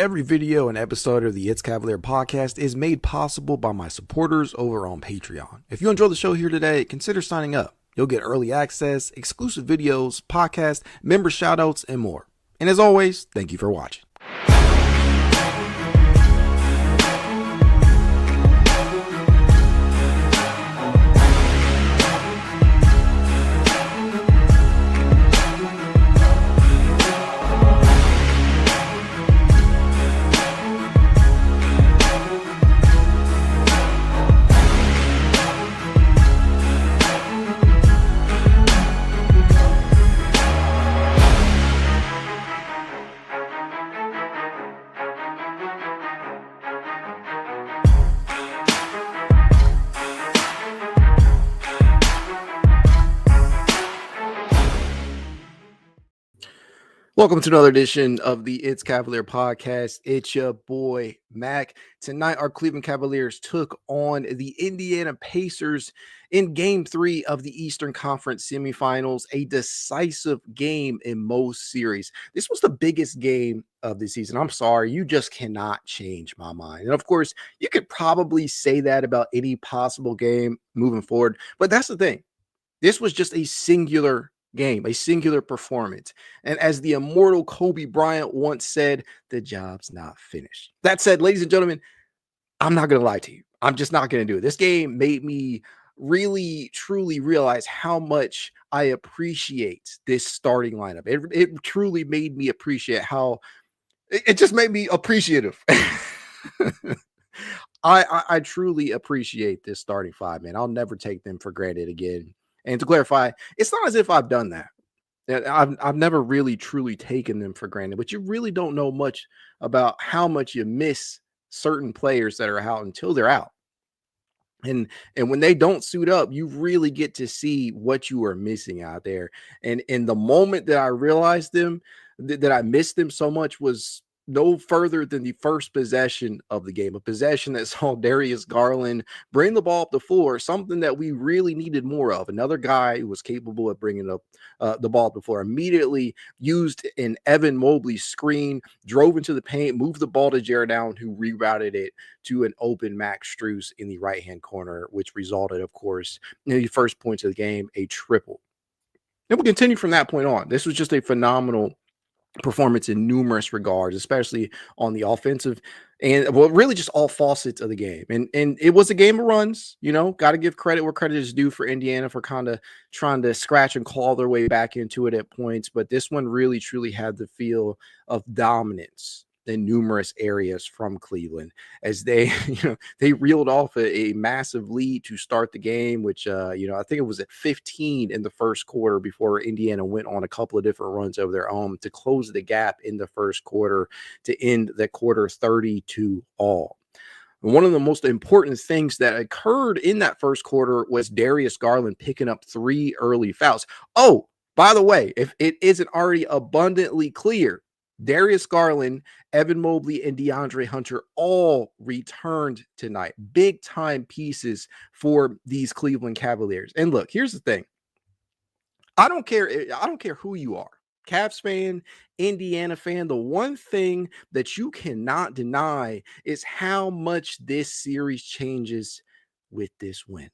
Every video and episode of the It's Cavalier podcast is made possible by my supporters over on Patreon. If you enjoy the show here today, consider signing up. You'll get early access, exclusive videos, podcasts, member shoutouts, and more. And as always, thank you for watching. Welcome to another edition of the It's Cavalier podcast. It's your boy, Mac. Tonight, our Cleveland Cavaliers took on the Indiana Pacers in Game 3 of the Eastern Conference semifinals, a decisive game in most series. This was the biggest game of the season. I'm sorry, you just cannot change my mind. And of course, you could probably say that about any possible game moving forward, but that's the thing. This was just a singular game, a singular performance. And as the immortal Kobe Bryant once said, the job's not finished. That said, ladies and gentlemen, I'm not going to lie to you. I'm just not going to do it. This game made me really, truly realize how much I appreciate this starting lineup. It truly made me appreciate how it just made me appreciative. I truly appreciate this starting five, man. I'll never take them for granted again. And to clarify, it's not as if I've done that. I've never really truly taken them for granted, but you really don't know much about how much you miss certain players that are out until they're out. And when they don't suit up, you really get to see what you are missing out there. And in the moment that I realized them, that I missed them so much was no further than the first possession of the game, a possession that saw Darius Garland bring the ball up the floor, something that we really needed more of. Another guy who was capable of bringing up the ball up the floor, immediately used an Evan Mobley screen, drove into the paint, moved the ball to Jerome, who rerouted it to an open Max Strus in the right-hand corner, which resulted, of course, in the first points of the game, a triple. And we'll continue from that point on. This was just a phenomenal performance in numerous regards, especially on the offensive and really just all facets of the game. And it was a game of runs, got to give credit where credit is due for Indiana for kind of trying to scratch and claw their way back into it at points. But this one really, truly had the feel of dominance in numerous areas from Cleveland as they, they reeled off a massive lead to start the game, which, I think it was at 15 in the first quarter before Indiana went on a couple of different runs of their own to close the gap in the first quarter to end the quarter 30-all. And one of the most important things that occurred in that first quarter was Darius Garland picking up 3 early fouls. Oh, by the way, if it isn't already abundantly clear, Darius Garland, Evan Mobley, and DeAndre Hunter all returned tonight. Big time pieces for these Cleveland Cavaliers. And look, here's the thing. I don't care who you are. Cavs fan, Indiana fan. The one thing that you cannot deny is how much this series changes with this win.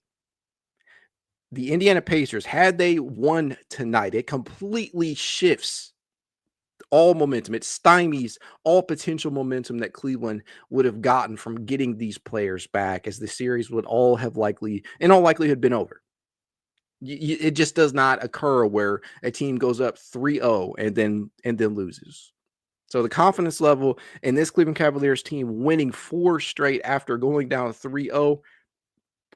The Indiana Pacers, had they won tonight, it completely shifts all momentum. It stymies all potential momentum that Cleveland would have gotten from getting these players back, as the series would all have in all likelihood been over. It just does not occur where a team goes up 3-0 and then loses. So the confidence level in this Cleveland Cavaliers team winning 4 straight after going down 3-0,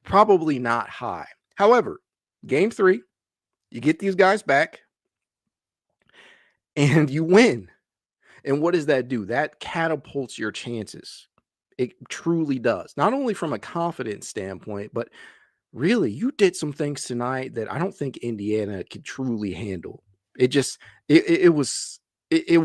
probably not high. However, game 3, you get these guys back and you win. And what does that do? That catapults your chances. It truly does. Not only from a confidence standpoint, but really, you did some things tonight that I don't think Indiana could truly handle. It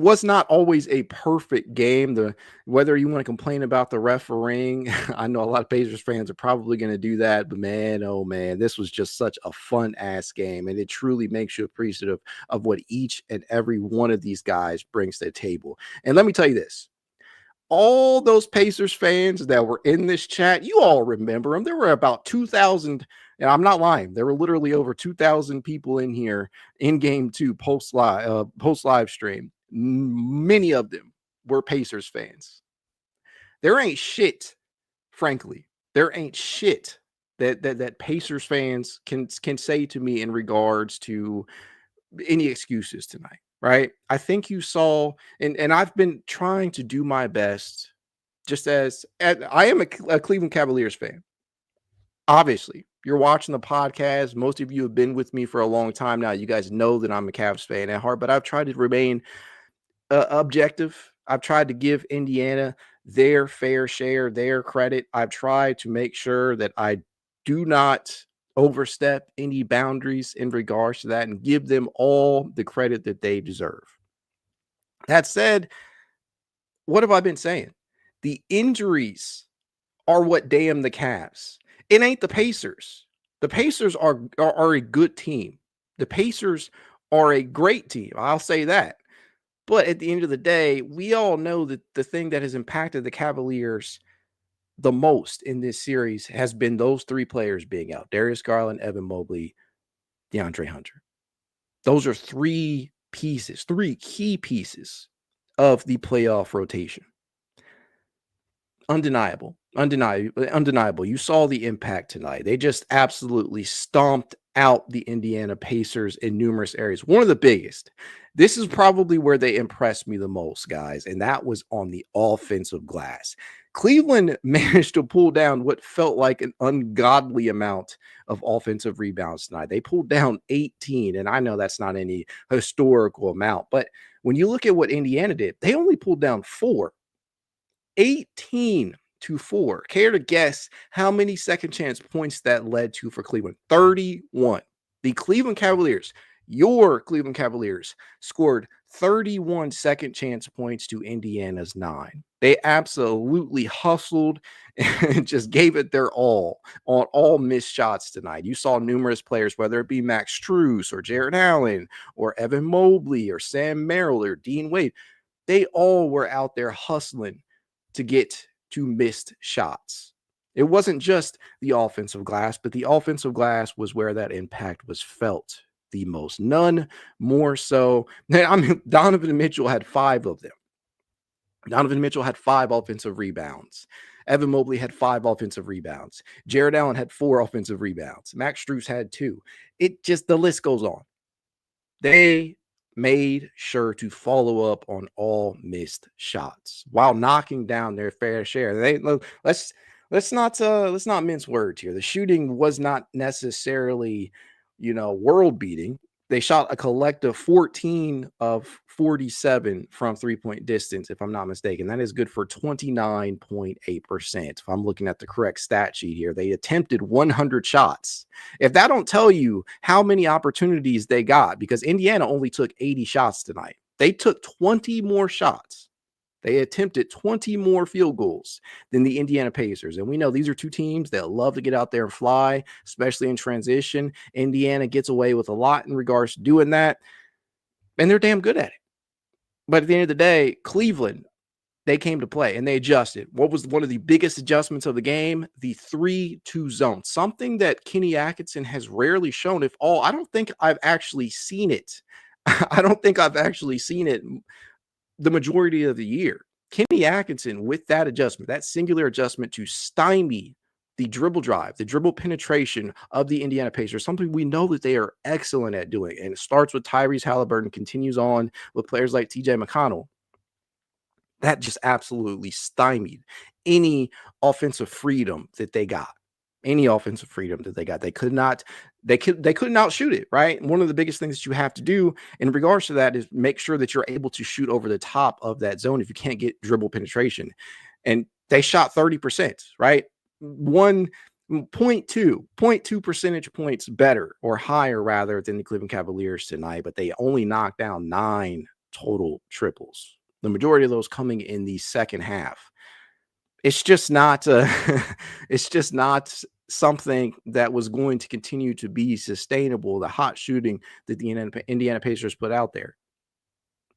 was not always a perfect game. Whether you want to complain about the refereeing, I know a lot of Pacers fans are probably going to do that, but man, oh man, this was just such a fun ass game, and it truly makes you appreciative of what each and every one of these guys brings to the table. And let me tell you this: all those Pacers fans that were in this chat, you all remember them. There were about 2,000, and I'm not lying. There were literally over 2,000 people in here in game 2 post live stream. Many of them were Pacers fans. There ain't shit, frankly. There ain't shit that Pacers fans can say to me in regards to any excuses tonight. Right. I think you saw, and I've been trying to do my best, just as I am a Cleveland Cavaliers fan. Obviously, you're watching the podcast. Most of you have been with me for a long time now. You guys know that I'm a Cavs fan at heart, but I've tried to remain objective. I've tried to give Indiana their fair share, their credit. I've tried to make sure that I do not overstep any boundaries in regards to that and give them all the credit that they deserve. That said, what have I been saying? The injuries are what damn the Cavs. It ain't the Pacers. The Pacers are a good team. The Pacers are a great team. I'll say that. But at the end of the day, we all know that the thing that has impacted the Cavaliers the most in this series has been those 3 players being out: Darius Garland, Evan Mobley, DeAndre Hunter. Those are 3 pieces, 3 key pieces of the playoff rotation. Undeniable. You saw the impact tonight. They just absolutely stomped out the Indiana Pacers in numerous areas. One of the biggest. This is probably where they impressed me the most, guys, and that was on the offensive glass. Cleveland managed to pull down what felt like an ungodly amount of offensive rebounds tonight. They pulled down 18, and I know that's not any historical amount, but when you look at what Indiana did, they only pulled down 4. 18-4. Care to guess how many second chance points that led to for Cleveland? 31. The Cleveland Cavaliers, your Cleveland Cavaliers, scored 31 second chance points to Indiana's 9. They absolutely hustled and just gave it their all on all missed shots tonight. You saw numerous players, whether it be Max Strus or Jarrett Allen or Evan Mobley or Sam Merrill or Dean Wade, they all were out there hustling to get to missed shots. It wasn't just the offensive glass, but the offensive glass was where that impact was felt the most. None more so. I mean, Donovan Mitchell had 5 of them. Donovan Mitchell had 5 offensive rebounds. Evan Mobley had 5 offensive rebounds. Jarrett Allen had 4 offensive rebounds. Max Strus had 2. It just, the list goes on. They made sure to follow up on all missed shots while knocking down their fair share. Let's not mince words here. The shooting was not necessarily, world beating. They shot a collective 14 of 47 from 3-point distance, if I'm not mistaken. That is good for 29.8%. If I'm looking at the correct stat sheet here, they attempted 100 shots. If that don't tell you how many opportunities they got, because Indiana only took 80 shots tonight. They took 20 more shots. They attempted 20 more field goals than the Indiana Pacers. And we know these are 2 teams that love to get out there and fly, especially in transition. Indiana gets away with a lot in regards to doing that, and they're damn good at it. But at the end of the day, Cleveland, they came to play and they adjusted. What was one of the biggest adjustments of the game? The 3-2 zone, something that Kenny Atkinson has rarely shown, if all. I don't think I've actually seen it. I don't think I've actually seen it the majority of the year. Kenny Atkinson, with that adjustment, that singular adjustment to stymie the dribble drive, the dribble penetration of the Indiana Pacers, something we know that they are excellent at doing. And it starts with Tyrese Hallebertton, continues on with players like TJ McConnell. That just absolutely stymied any offensive freedom that they got. They couldn't outshoot it, right? And one of the biggest things that you have to do in regards to that is make sure that you're able to shoot over the top of that zone if you can't get dribble penetration. And they shot 30%, right? 0.2 percentage points better or higher rather than the Cleveland Cavaliers tonight, but they only knocked down 9 total triples. The majority of those coming in the second half. It's just not something that was going to continue to be sustainable, the hot shooting that the Indiana Pacers put out there.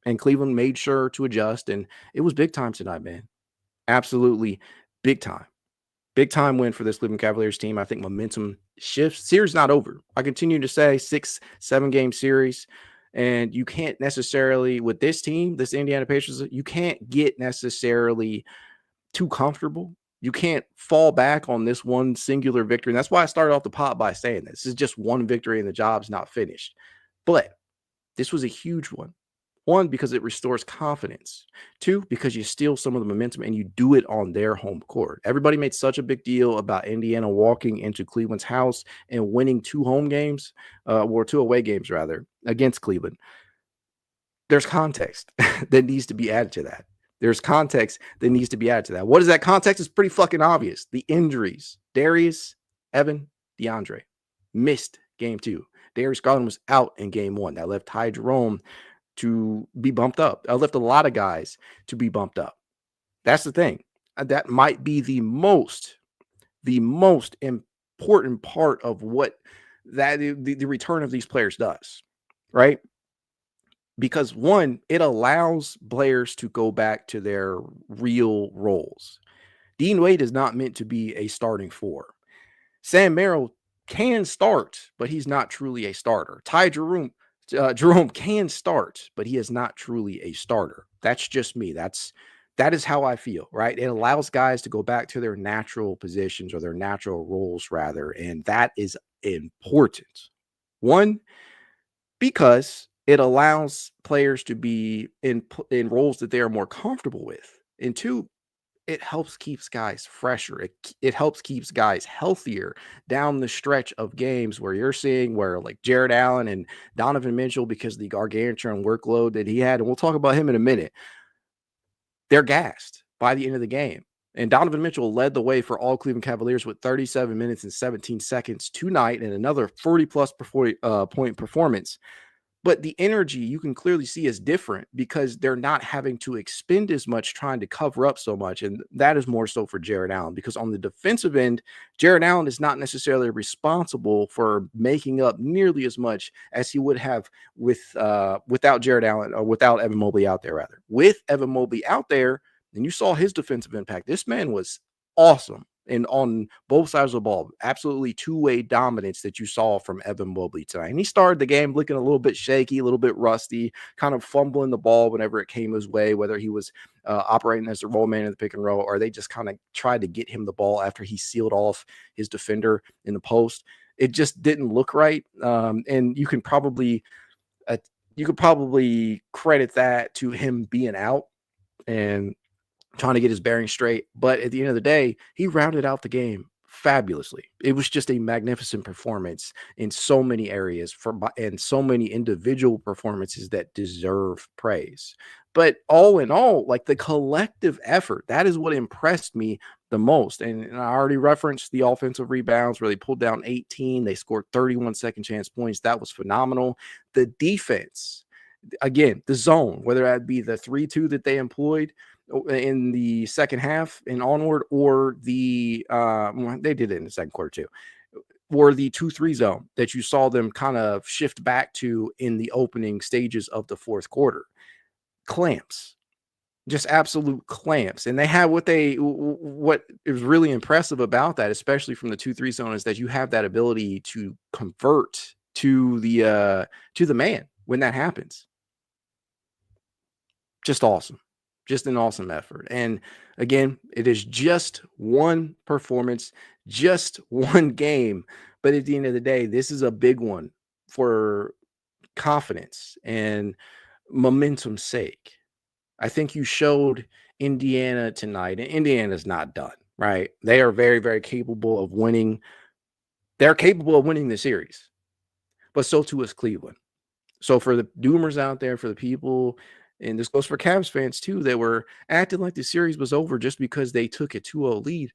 And Cleveland made sure to adjust, and it was big time tonight, man. Absolutely big time. Big time win for this Cleveland Cavaliers team. I think momentum shifts. Series not over. I continue to say 6-7 game series. And you can't necessarily, with this team, this Indiana Pacers, you can't get necessarily too comfortable. You can't fall back on this one singular victory. And that's why I started off the pot by saying this is just one victory and the job's not finished. But this was a huge one. One, because it restores confidence. Two, because you steal some of the momentum and you do it on their home court. Everybody made such a big deal about Indiana walking into Cleveland's house and winning 2 home games, or 2 away games rather, against Cleveland. There's context that needs to be added to that. There's context that needs to be added to that. What is that context? It's pretty fucking obvious. The injuries. Darius, Evan, DeAndre missed game 2. Darius Garland was out in game 1. That left Jerome to be bumped up. I left a lot of guys to be bumped up. That's the thing. That might be the most important part of what that the return of these players does, right? Because one, it allows players to go back to their real roles. Dean Wade is not meant to be a starting 4. Sam Merrill can start, but he's not truly a starter. Jerome can start, but he is not truly a starter. That's just me. That is how I feel, right? It allows guys to go back to their natural positions or their natural roles rather, and that is important. One, because it allows players to be in roles that they are more comfortable with. And two, it helps keeps guys fresher. It helps keeps guys healthier down the stretch of games where you're seeing where like Jared Allen and Donovan Mitchell, because of the gargantuan workload that he had, and we'll talk about him in a minute, they're gassed by the end of the game. And Donovan Mitchell led the way for all Cleveland Cavaliers with 37 minutes and 17 seconds tonight and another 40-plus point performance. But the energy you can clearly see is different because they're not having to expend as much trying to cover up so much. And that is more so for Jared Allen, because on the defensive end, Jared Allen is not necessarily responsible for making up nearly as much as he would have without Jared Allen, or without Evan Mobley out there, rather. With Evan Mobley out there, and you saw his defensive impact. This man was awesome. And on both sides of the ball, absolutely two-way dominance that you saw from Evan Mobley tonight. And he started the game looking a little bit shaky, a little bit rusty, kind of fumbling the ball whenever it came his way, whether he was operating as a roll man in the pick and roll, or they just kind of tried to get him the ball after he sealed off his defender in the post. It just didn't look right. And you could probably credit that to him being out and trying to get his bearings straight. But at the end of the day, he rounded out the game fabulously. It was just a magnificent performance in so many areas and so many individual performances that deserve praise. But all in all, like the collective effort, that is what impressed me the most. And I already referenced the offensive rebounds where they pulled down 18. They scored 31 second chance points. That was phenomenal. The defense, again, the zone, whether that be the 3-2 that they employed in the second half and onward, or the they did it in the second quarter too, or the 2-3 zone that you saw them kind of shift back to in the opening stages of the fourth quarter. Clamps, just absolute clamps. And they had what is really impressive about that, especially from the 2-3 zone, is that you have that ability to convert to the man when that happens. Just awesome. Just an awesome effort. And again, it is just one performance, just one game. But at the end of the day, this is a big one for confidence and momentum's sake. I think you showed Indiana tonight, and Indiana's not done, right? They are very, very capable of winning. They're capable of winning the series, but so too is Cleveland. So for the doomers out there, for the people, and this goes for Cavs fans too, that were acting like the series was over just because they took a 2-0 lead.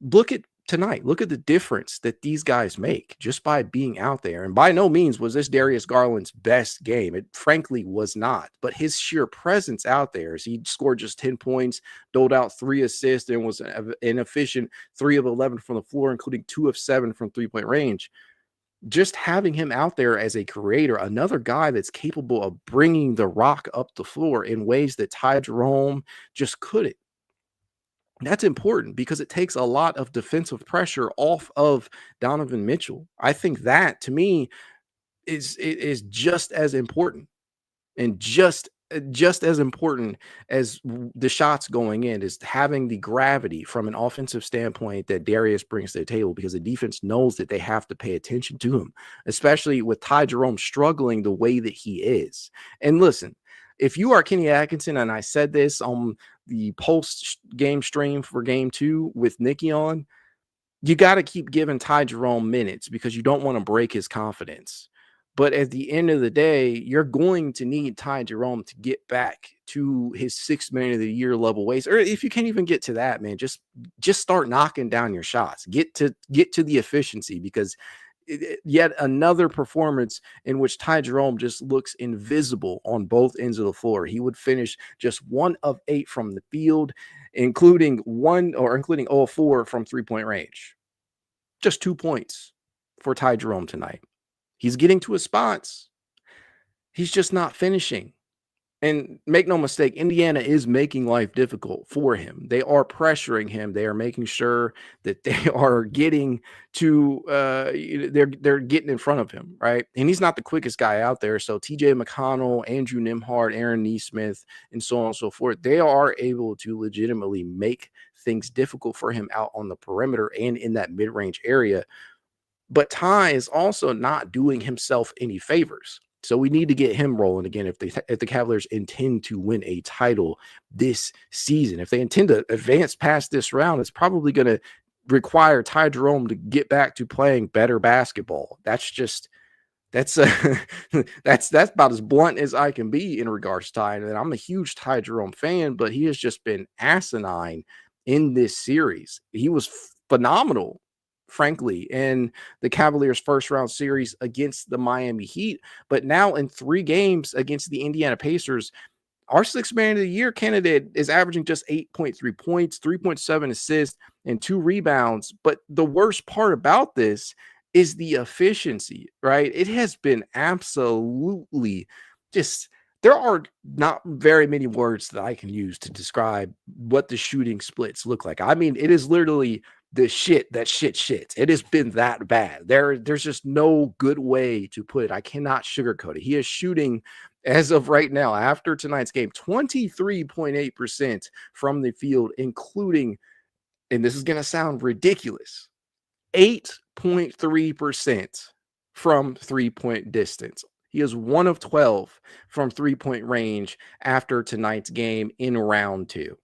Look at tonight. Look at the difference that these guys make just by being out there. And by no means was this Darius Garland's best game. It frankly was not. But his sheer presence out there, as he scored just 10 points, doled out 3 assists, and was an efficient 3 of 11 from the floor, including 2 of 7 from three-point range. Just having him out there as a creator, another guy that's capable of bringing the rock up the floor in ways that Jerome just couldn't. That's important because it takes a lot of defensive pressure off of Donovan Mitchell. I think that, to me, is just as important, and just as important as the shots going in is having the gravity from an offensive standpoint that Darius brings to the table, because the defense knows that they have to pay attention to him, especially with Ty Jerome struggling the way that he is. And listen, if you are Kenny Atkinson, and I said this on the post game stream for game 2 with Nikki on, you got to keep giving Ty Jerome minutes because you don't want to break his confidence. But at the end of the day, you're going to need Ty Jerome to get back to his 6 man of the year level ways. Or if you can't even get to that, man, just start knocking down your shots. Get to the efficiency, because yet another performance in which Ty Jerome just looks invisible on both ends of the floor. He would finish just 1 of 8 from the field, including 0 of 4 from 3-point range. Just 2 points for Ty Jerome tonight. He's getting to his spots. He's just not finishing. And make no mistake, Indiana is making life difficult for him. They are pressuring him. They are making sure that they are getting to they're getting in front of him, right? And he's not the quickest guy out there. So TJ McConnell, Andrew Nembhard, Aaron Nesmith, and so on and so forth, they are able to legitimately make things difficult for him out on the perimeter and in that mid-range area. But Ty is also not doing himself any favors. So we need to get him rolling again if the Cavaliers intend to win a title this season. If they intend to advance past this round, it's probably going to require Ty Jerome to get back to playing better basketball. That's that's about as blunt as I can be in regards to Ty. And I'm a huge Ty Jerome fan, but he has just been asinine in this series. He was phenomenal, frankly, in the Cavaliers' first round series against the Miami Heat. But now in 3 games against the Indiana Pacers, our 6-man of the year candidate is averaging just 8.3 points, 3.7 assists, and 2 rebounds. But the worst part about this is the efficiency, right? It has been absolutely just, there are not very many words that I can use to describe what the shooting splits look like. I mean, it is literally the shit that shits. It has been that bad. There's just no good way to put it. I cannot sugarcoat it. He is shooting, as of right now, after tonight's game, 23.8% from the field, including, and this is going to sound ridiculous, 8.3% from 3-point distance. He is 1 of 12 from 3-point range after tonight's game in round 2.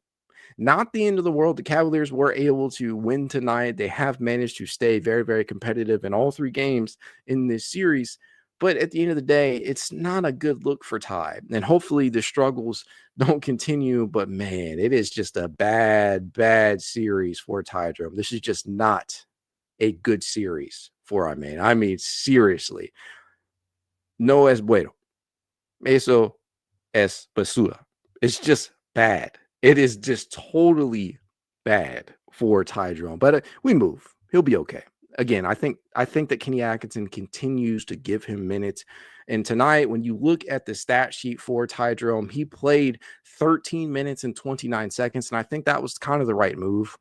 Not the end of the world. The Cavaliers were able to win tonight. They have managed to stay very, very competitive in all 3 games in this series. But at the end of the day, it's not a good look for Ty. And hopefully the struggles don't continue. But man, it is just a bad, bad series for Ty Jerome. This is just not a good series for our man. I mean, seriously. No es bueno. Eso es basura. It's just bad. It is just totally bad for Ty Jerome. But we move. He'll be okay. Again, I think that Kenny Atkinson continues to give him minutes. And tonight, when you look at the stat sheet for Ty Jerome, he played 13 minutes and 29 seconds. And I think that was kind of the right move.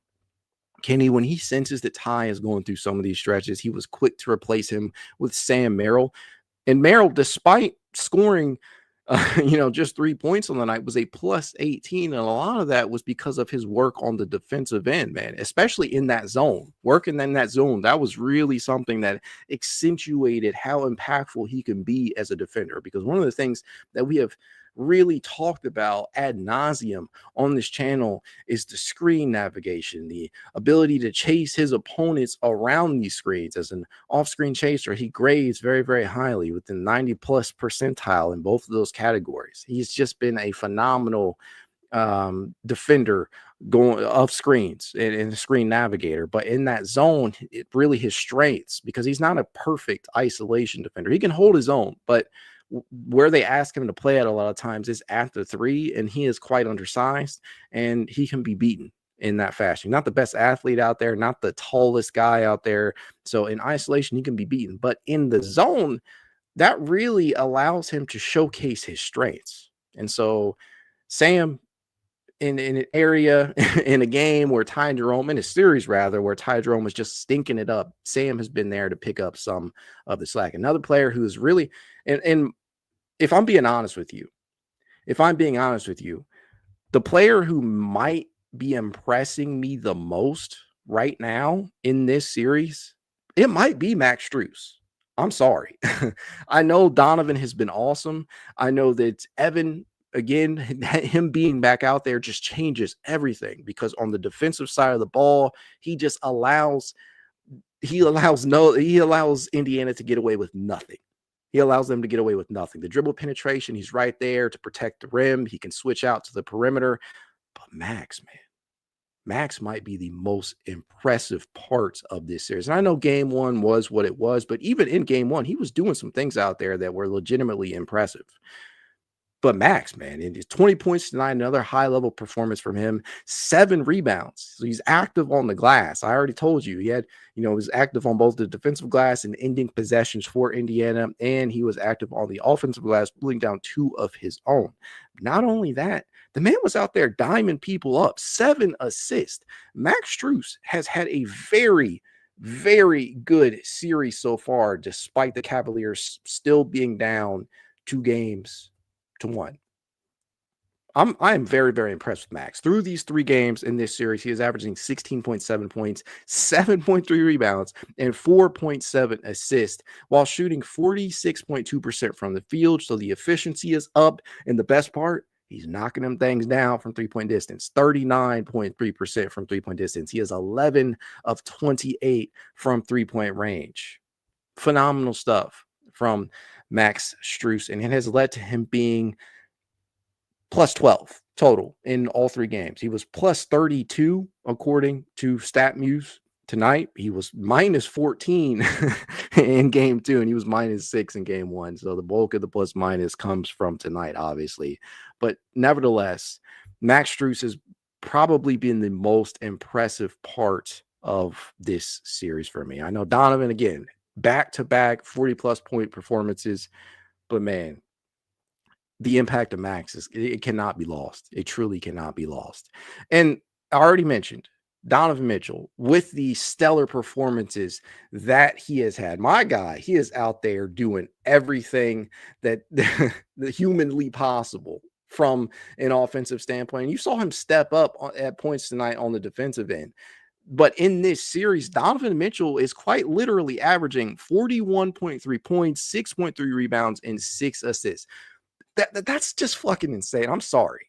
Kenny, when he senses that Ty is going through some of these stretches, he was quick to replace him with Sam Merrill. And Merrill, despite scoring just 3 points on the night, was a plus 18. And a lot of that was because of his work on the defensive end, man, especially in that zone. Working in that zone, that was really something that accentuated how impactful he can be as a defender. Because one of the things that we have really talked about ad nauseum on this channel is the screen navigation, the ability to chase his opponents around these screens. As an off-screen chaser, he grades very, very highly within 90 plus percentile in both of those categories. He's just been a phenomenal defender going off screens and a screen navigator. But in that zone, it really his strengths, because he's not a perfect isolation defender. He can hold his own, but where they ask him to play at a lot of times is at the 3, and he is quite undersized, and he can be beaten in that fashion. Not the best athlete out there, not the tallest guy out there. So in isolation, he can be beaten. But in the zone, that really allows him to showcase his strengths. And so Sam, in an area in a game where Ty Jerome, in a series rather, where Ty Jerome was just stinking it up, Sam has been there to pick up some of the slack. Another player who is really, and if I'm being honest with you, the player who might be impressing me the most right now in this series, it might be Max Strus. I'm sorry. I know Donovan has been awesome. I know that Evan, again, him being back out there just changes everything, because on the defensive side of the ball, he just allows Indiana to get away with nothing. He allows them to get away with nothing. The dribble penetration, he's right there to protect the rim. He can switch out to the perimeter. But Max, man, Max might be the most impressive part of this series. And I know game one was what it was, but even in game one, he was doing some things out there that were legitimately impressive. But Max, man, it's 20 points tonight, another high-level performance from him, 7 rebounds. So he's active on the glass. I already told you he was active on both the defensive glass and ending possessions for Indiana, and he was active on the offensive glass, pulling down 2 of his own. Not only that, the man was out there diming people up, 7 assists. Max Strus has had a very, very good series so far, despite the Cavaliers still being down 2 games to 1. I am very, very impressed with Max. Through these 3 games in this series, he is averaging 16.7 points, 7.3 rebounds, and 4.7 assists, while shooting 46.2% from the field. So the efficiency is up. And the best part, he's knocking them things down from 3-point distance, 39.3% from 3-point distance. He has 11 of 28 from 3-point range. Phenomenal stuff from Max Strus, and it has led to him being plus 12 total in all 3 games. He was plus 32 according to StatMuse tonight. He was minus 14 in game 2, and he was minus 6 in game 1. So the bulk of the plus minus comes from tonight, obviously. But nevertheless, Max Strus has probably been the most impressive part of this series for me. I know Donovan, again, back-to-back 40-plus point performances, but man, the impact of Max it cannot be lost. It truly cannot be lost. And I already mentioned Donovan Mitchell with the stellar performances that he has had. My guy, he is out there doing everything that the humanly possible from an offensive standpoint. You saw him step up at points tonight on the defensive end. But in this series, Donovan Mitchell is quite literally averaging 41.3 points, 6.3 rebounds, and 6 assists. That's just fucking insane. I'm sorry.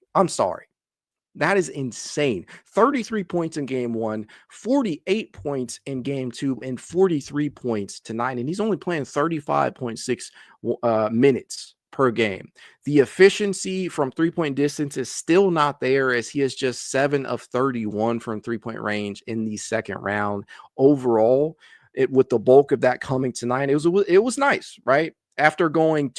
That is insane. 33 points in game 1, 48 points in game 2, and 43 points tonight. And he's only playing 35.6 minutes per game. The efficiency from 3-point distance is still not there, as he is just 7 of 31 from 3-point range in the second round. Overall, with the bulk of that coming tonight, it was nice, right? After going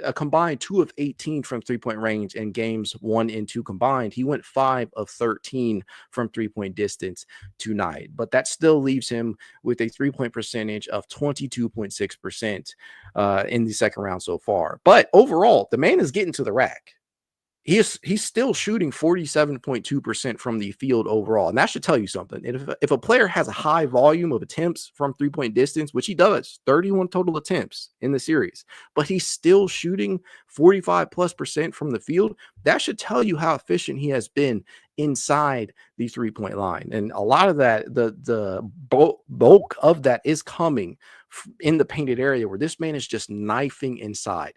a combined 2 of 18 from 3-point range in games 1 and 2 combined, he went 5 of 13 from 3-point distance tonight. But that still leaves him with a 3-point percentage of 22.6% in the second round so far. But overall, the man is getting to the rack. He's still shooting 47.2% from the field overall. And that should tell you something. And if a player has a high volume of attempts from 3-point distance, which he does, 31 total attempts in the series, but he's still shooting 45+% from the field, that should tell you how efficient he has been inside the 3-point line. And a lot of that, the bulk of that is coming in the painted area, where this man is just knifing inside.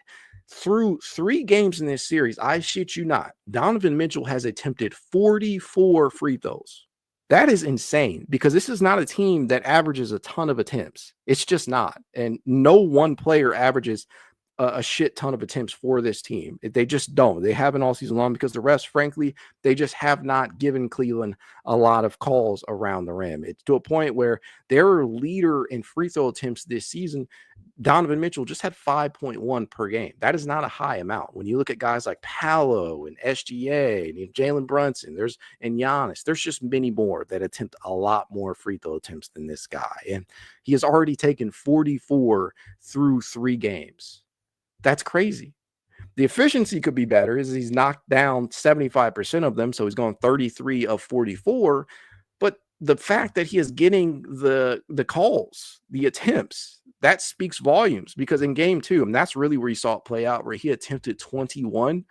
Through 3 games in this series, I shit you not, Donovan Mitchell has attempted 44 free throws. That is insane, because this is not a team that averages a ton of attempts. It's just not. And no one player averages a shit ton of attempts for this team. They just don't. They haven't all season long, because the rest, frankly, they just have not given Cleveland a lot of calls around the rim. It's to a point where their leader in free throw attempts this season, Donovan Mitchell, just had 5.1 per game. That is not a high amount. When you look at guys like Paolo and SGA and Jalen Brunson, and Giannis, there's just many more that attempt a lot more free throw attempts than this guy. And he has already taken 44 through 3 games. That's crazy. The efficiency could be better as he's knocked down 75% of them. So he's going 33 of 44. But the fact that he is getting the calls, the attempts, that speaks volumes, because in game 2, and that's really where you saw it play out, where he attempted 21,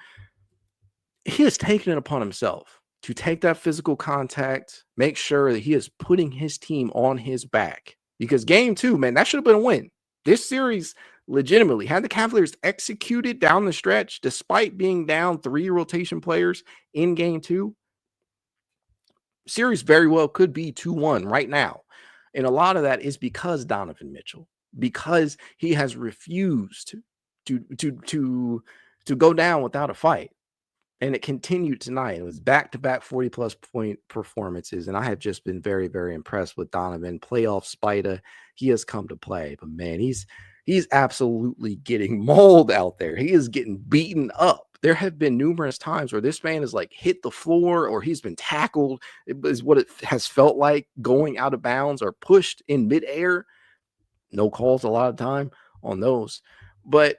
he has taken it upon himself to take that physical contact, make sure that he is putting his team on his back. Because game 2, man, that should have been a win. This series, legitimately, had the Cavaliers executed down the stretch, despite being down 3 rotation players in game 2, series very well could be 2-1 right now. And a lot of that is because Donovan Mitchell, because he has refused to go down without a fight. And it continued tonight. It was back-to-back 40-plus point performances, and I have just been very, very impressed with Donovan. Playoff Spider, he has come to play. But, man, he's absolutely getting mauled out there. He is getting beaten up. There have been numerous times where this man has, like, hit the floor, or he's been tackled. It is what it has felt like, going out of bounds or pushed in midair. No calls a lot of time on those. But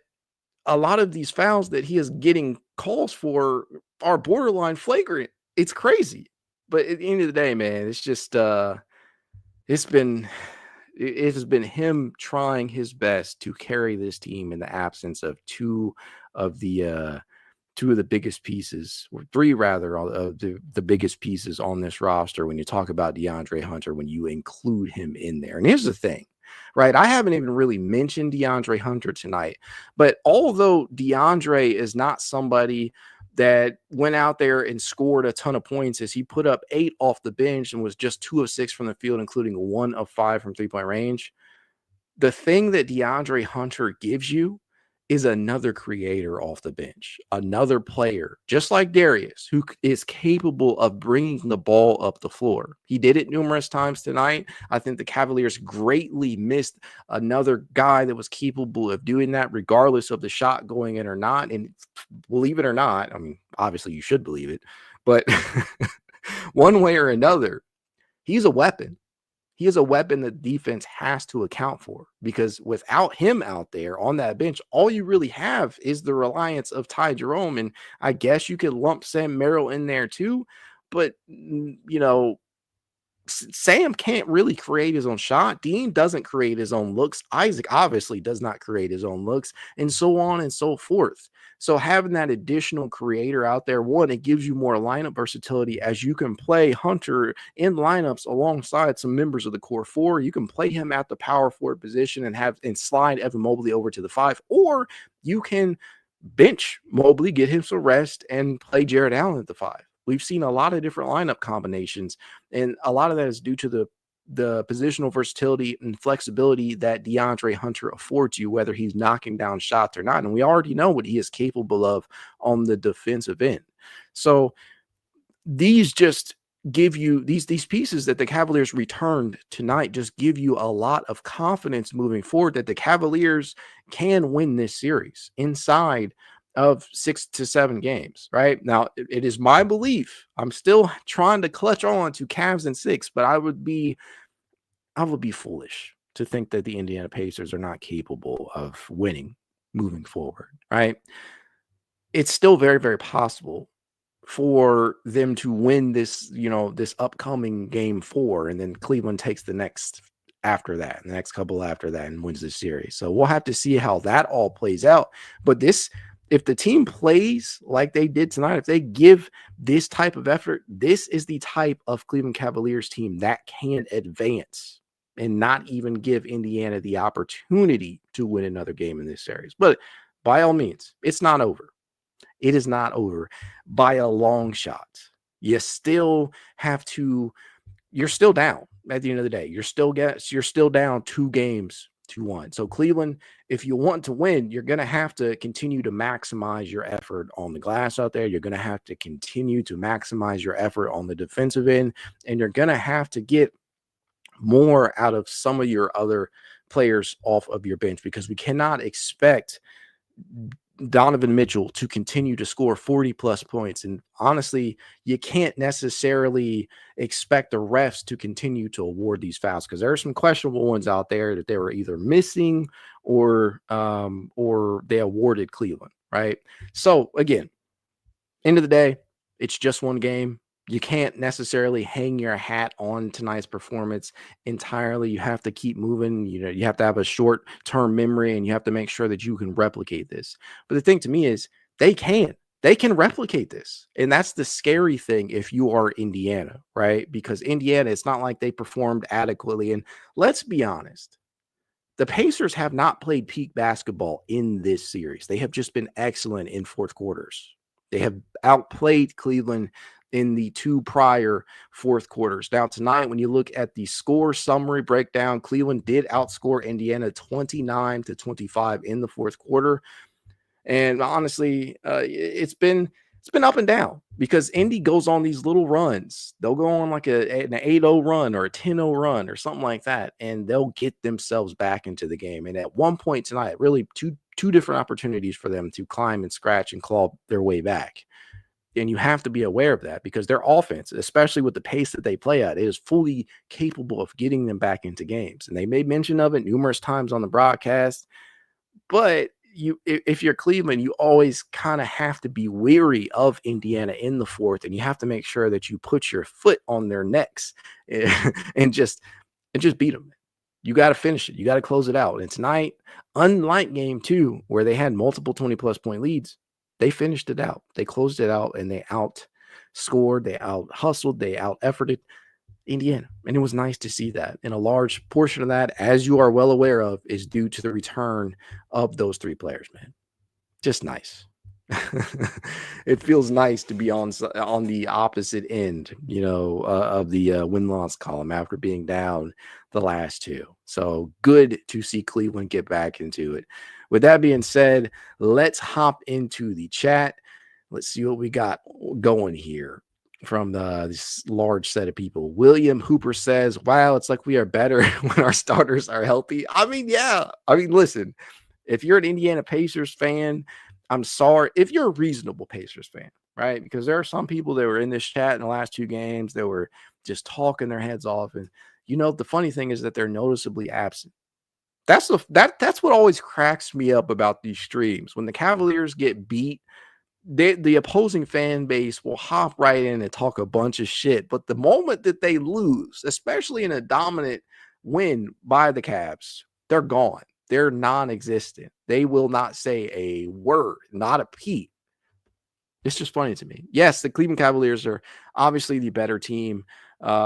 a lot of these fouls that he is getting calls for are borderline flagrant. It's crazy. But at the end of the day, man, it's just it has been him trying his best to carry this team in the absence of two of the biggest pieces, or 3 rather, of the biggest pieces on this roster when you talk about DeAndre Hunter, when you include him in there. And here's the thing, right? I haven't even really mentioned DeAndre Hunter tonight, but although DeAndre is not somebody that went out there and scored a ton of points, as he put up 8 off the bench and was just 2 of 6 from the field, including 1 of 5 from 3-point range, the thing that DeAndre Hunter gives you is another creator off the bench, another player, just like Darius, who is capable of bringing the ball up the floor. He did it numerous times tonight. I think the Cavaliers greatly missed another guy that was capable of doing that, regardless of the shot going in or not. And believe it or not, I mean, obviously you should believe it, but one way or another, he's a weapon. He is a weapon that defense has to account for, because without him out there on that bench, all you really have is the reliance of Jerome. And I guess you could lump Sam Merrill in there too, but Sam can't really create his own shot. Dean doesn't create his own looks. Isaac obviously does not create his own looks, and so on and so forth. So having that additional creator out there, one, it gives you more lineup versatility, as you can play Hunter in lineups alongside some members of the core 4. You can play him at the power forward position and slide Evan Mobley over to the 5, or you can bench Mobley, get him some rest, and play Jared Allen at the 5. We've seen a lot of different lineup combinations, and a lot of that is due to the positional versatility and flexibility that DeAndre Hunter affords you, whether he's knocking down shots or not. And we already know what he is capable of on the defensive end. So these just give you these pieces that the Cavaliers returned tonight just give you a lot of confidence moving forward that the Cavaliers can win this series inside of 6 to 7 games. Right now, it is my belief. I'm still trying to clutch on to Cavs in 6, but I would be foolish to think that the Indiana Pacers are not capable of winning moving forward. Right? It's still very, very possible for them to win this, this upcoming game 4, and then Cleveland takes the next after that, the next couple after that, and wins the series. So we'll have to see how that all plays out. But if the team plays like they did tonight, if they give this type of effort, this is the type of Cleveland Cavaliers team that can advance and not even give Indiana the opportunity to win another game in this series. But by all means, it's not over. It is not over by a long shot. You still have to, you're still down at the end of the day. You're still down 2 games to 1. So Cleveland, if you want to win, you're going to have to continue to maximize your effort on the glass out there. You're going to have to continue to maximize your effort on the defensive end, and you're going to have to get more out of some of your other players off of your bench, because we cannot expect Donovan Mitchell to continue to score 40 plus points. And honestly, you can't necessarily expect the refs to continue to award these fouls because there are some questionable ones out there that they were either missing or they awarded Cleveland, right? So again, end of the day, it's just one game. You can't necessarily hang your hat on tonight's performance entirely. You have to keep moving. You have to have a short-term memory, and you have to make sure that you can replicate this. But the thing to me is they can. They can replicate this. And that's the scary thing if you are Indiana, right? Because Indiana, it's not like they performed adequately. And let's be honest, the Pacers have not played peak basketball in this series. They have just been excellent in fourth quarters. They have outplayed Cleveland in the two prior fourth quarters. Now, tonight, when you look at the score summary breakdown, Cleveland did outscore Indiana 29-25 in the fourth quarter. And honestly, it's been up and down because Indy goes on these little runs. They'll go on like an 8-0 run or a 10-0 run or something like that, and they'll get themselves back into the game. And at one point tonight, really two different opportunities for them to climb and scratch and claw their way back. And you have to be aware of that because their offense, especially with the pace that they play at, is fully capable of getting them back into games. And they made mention of it numerous times on the broadcast. But if you're Cleveland, you always kind of have to be weary of Indiana in the fourth, and you have to make sure that you put your foot on their necks and just beat them. You got to finish it. You got to close it out. And tonight, unlike game two, where they had multiple 20-plus point leads, they finished it out. They closed it out, and they outscored, they out-hustled, they out-efforted Indiana. And it was nice to see that. And a large portion of that, as you are well aware of, is due to the return of those three players, man. Just nice. It feels nice to be on the opposite end, of the win-loss column after being down the last two. So good to see Cleveland get back into it. With that being said, let's hop into the chat. Let's see what we got going here from this large set of people. William Hooper says, wow, it's like we are better when our starters are healthy. I mean, yeah. I mean, listen, if you're an Indiana Pacers fan, I'm sorry. If you're a reasonable Pacers fan, right? Because there are some people that were in this chat in the last two games that were just talking their heads off. And, the funny thing is that they're noticeably absent. That's what always cracks me up about these streams. When the Cavaliers get beat, the opposing fan base will hop right in and talk a bunch of shit. But the moment that they lose, especially in a dominant win by the Cavs, they're gone. They're non-existent. They will not say a word, not a peep. It's just funny to me. Yes, the Cleveland Cavaliers are obviously the better team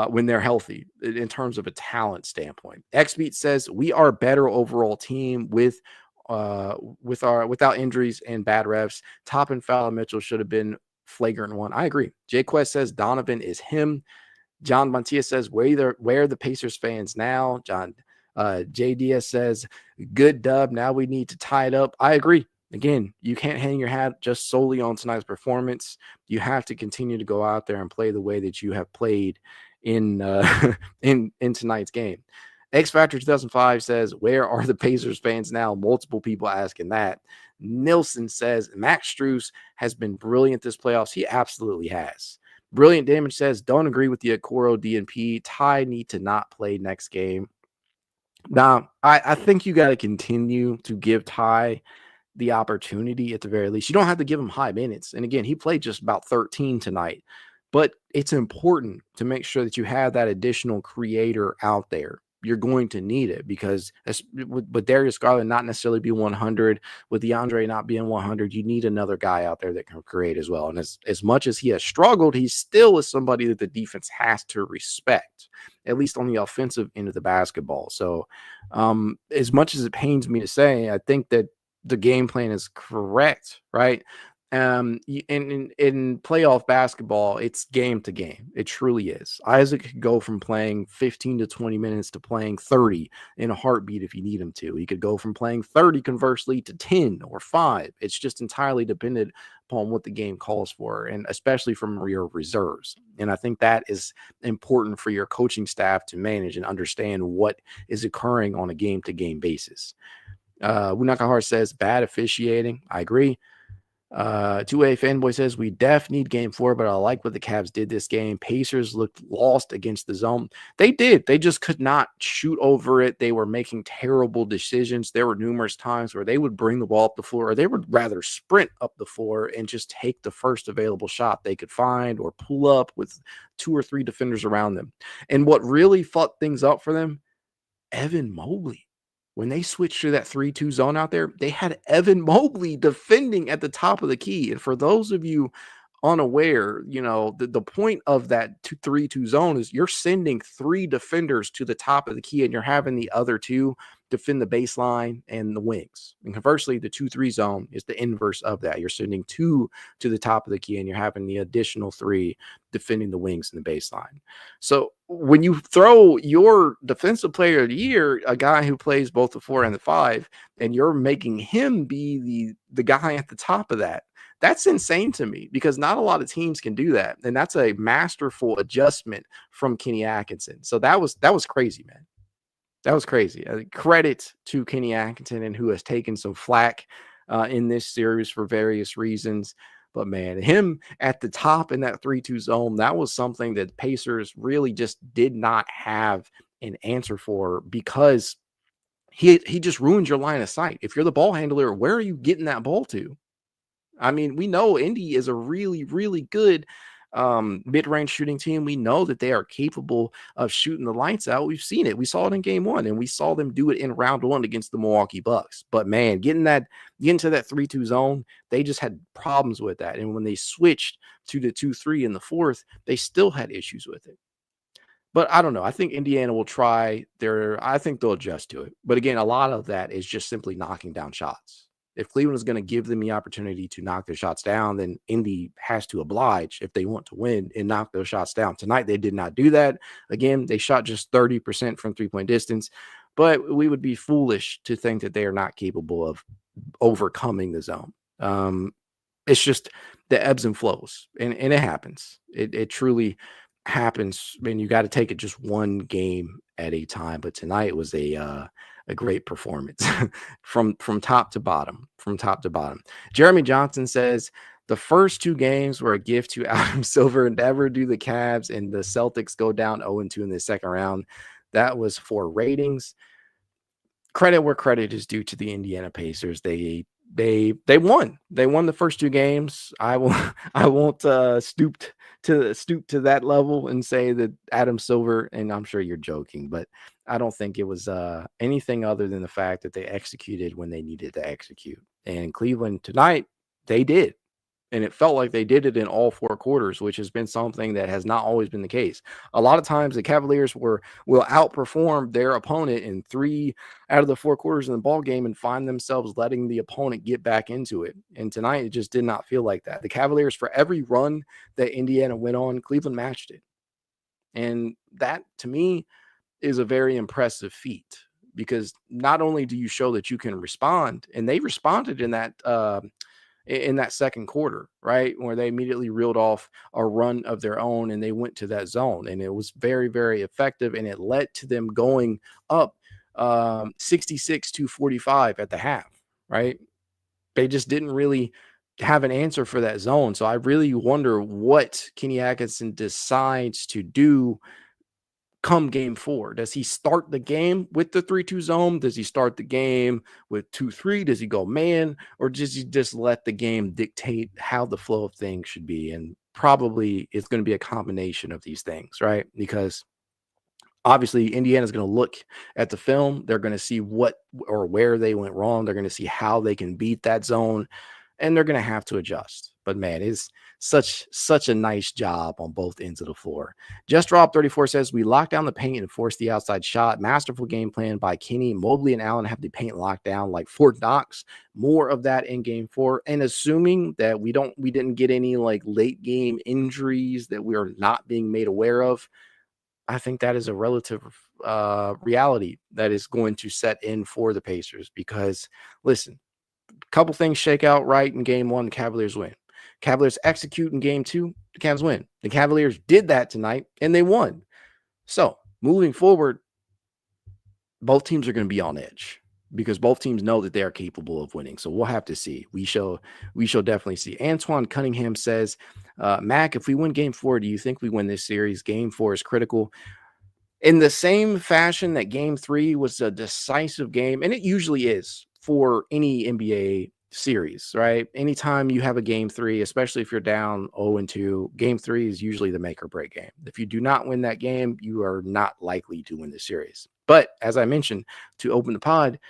when they're healthy in terms of a talent standpoint. XBeat says we are a better overall team without injuries and bad refs. Top and Fowler Mitchell should have been flagrant one. I agree. Jay Quest says Donovan is him. John Montia says where are the Pacers fans now? JDS says good dub. Now we need to tie it up. I agree. Again, you can't hang your hat just solely on tonight's performance. You have to continue to go out there and play the way that you have played in tonight's game. X Factor 2005 says, where are the Pacers fans now? Multiple people asking that. Nilsson says, Max Strus has been brilliant this playoffs. He absolutely has. Brilliant Damage says, don't agree with the Okoro DNP. Ty need to not play next game. Now, I think you got to continue to give Ty the opportunity at the very least. You don't have to give him high minutes. And again, he played just about 13 tonight. But it's important to make sure that you have that additional creator out there. You're going to need it because with Darius Garland not necessarily be 100, with DeAndre not being 100, you need another guy out there that can create as well. And as much as he has struggled, he still is somebody that the defense has to respect, at least on the offensive end of the basketball. So as much as it pains me to say, I think that the game plan is correct, right? In playoff basketball, it's game to game. It truly is. Isaac could go from playing 15 to 20 minutes to playing 30 in a heartbeat if you need him to. He could go from playing 30 conversely to 10 or 5. It's just entirely dependent upon what the game calls for, and especially from your reserves. And I think that is important for your coaching staff to manage and understand what is occurring on a game-to-game basis. Wunakahar says bad officiating. I agree. 2A Fanboy says we def need game 4, but I like what the Cavs did this game. Pacers looked lost against the zone. They did. They just could not shoot over it. They were making terrible decisions. There were numerous times where they would bring the ball up the floor, or they would rather sprint up the floor and just take the first available shot they could find, or pull up with 2 or 3 defenders around them. And what really fucked things up for them, Evan Mobley. When they switched to that 3-2 zone out there, they had Evan Mobley defending at the top of the key. And for those of you unaware, the point of that 3-2 zone is you're sending 3 defenders to the top of the key, and you're having the other 2 defend the baseline and the wings. And conversely, the 2-3 zone is the inverse of that. You're sending 2 to the top of the key, and you're having the additional 3 defending the wings and the baseline. So when you throw your defensive player of the year, a guy who plays both the 4 and the 5, and you're making him be the guy at the top of that, that's insane to me, because not a lot of teams can do that. And that's a masterful adjustment from Kenny Atkinson. So that was crazy, man. That was crazy. Credit to Kenny Atkinson, and who has taken some flack in this series for various reasons. But man, him at the top in that 3-2 zone, that was something that Pacers really just did not have an answer for, because he just ruins your line of sight. If you're the ball handler, where are you getting that ball to? I mean, we know Indy is a really, really good mid-range shooting team. We know that they are capable of shooting the lights out. We've seen it. We saw it in game 1, and we saw them do it in round 1 against the Milwaukee Bucks. But man, getting to that 3-2 zone, they just had problems with that. And when they switched to the 2-3 in the 4th, they still had issues with it. But I don't know. I think Indiana will try I think they'll adjust to it. But again, a lot of that is just simply knocking down shots. If Cleveland is going to give them the opportunity to knock their shots down, then Indy has to oblige if they want to win and knock those shots down. Tonight, they did not do that. Again, they shot just 30% from three-point distance, but we would be foolish to think that they are not capable of overcoming the zone. It's just the ebbs and flows, and it happens. It truly happens. I mean, you got to take it just one game at a time. But tonight was a great performance from top to bottom. Jeremy Johnson says the first 2 games were a gift to Adam Silver. Never do the Cavs and the Celtics go down 0-2 in the second round. That was for ratings. Credit where credit is due to the Indiana Pacers. They won. They won the first 2 games. I won't stoop to that level and say that Adam Silver, and I'm sure you're joking, but I don't think it was anything other than the fact that they executed when they needed to execute. And Cleveland tonight, they did. And it felt like they did it in all 4 quarters, which has been something that has not always been the case. A lot of times the Cavaliers will outperform their opponent in 3 out of the 4 quarters in the ball game and find themselves letting the opponent get back into it. And tonight it just did not feel like that. The Cavaliers, for every run that Indiana went on, Cleveland matched it. And that, to me, is a very impressive feat, because not only do you show that you can respond, and they responded in that second quarter, right, where they immediately reeled off a run of their own and they went to that zone, and it was very, very effective, and it led to them going up 66-45 at the half, right? They just didn't really have an answer for that zone. So I really wonder what Kenny Atkinson decides to do come game 4. Does he start the game with the 3-2 zone? Does he start the game with 2-3? Does he go man? Or does he just let the game dictate how the flow of things should be? And probably it's going to be a combination of these things, right? Because obviously Indiana's going to look at the film. They're going to see what or where they went wrong. They're going to see how they can beat that zone, and they're going to have to adjust. But man, it's such a nice job on both ends of the floor. Just Drop 34 says we locked down the paint and forced the outside shot. Masterful game plan by Kenny. Mobley and Allen have the paint locked down like Fort Knox. More of that in game 4. And assuming that we didn't get any like late game injuries that we are not being made aware of, I think that is a relative reality that is going to set in for the Pacers. Because listen, a couple things shake out right in game 1, the Cavaliers win. Cavaliers execute in game 2, the Cavs win. The Cavaliers did that tonight, and they won. So moving forward, both teams are going to be on edge. because both teams know that they are capable of winning. So we'll have to see. We shall definitely see. Antoine Cunningham says, Mac, if we win game 4, do you think we win this series? Game 4 is critical. In the same fashion that game 3 was a decisive game, and it usually is for any NBA series, right? Anytime you have a game 3, especially if you're down 0-2, game 3 is usually the make or break game. If you do not win that game, you are not likely to win the series. But as I mentioned to open the pod,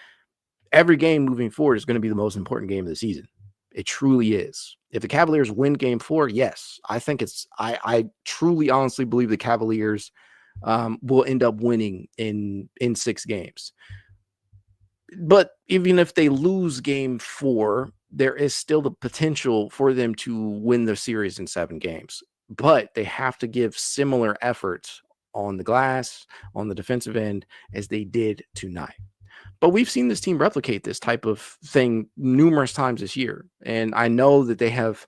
every game moving forward is going to be the most important game of the season. It truly is. If the Cavaliers win game 4, yes, I think I truly honestly believe the Cavaliers will end up winning in 6 games. But even if they lose game 4, there is still the potential for them to win the series in 7 games. But they have to give similar efforts on the glass, on the defensive end, as they did tonight. But we've seen this team replicate this type of thing numerous times this year. And I know that they have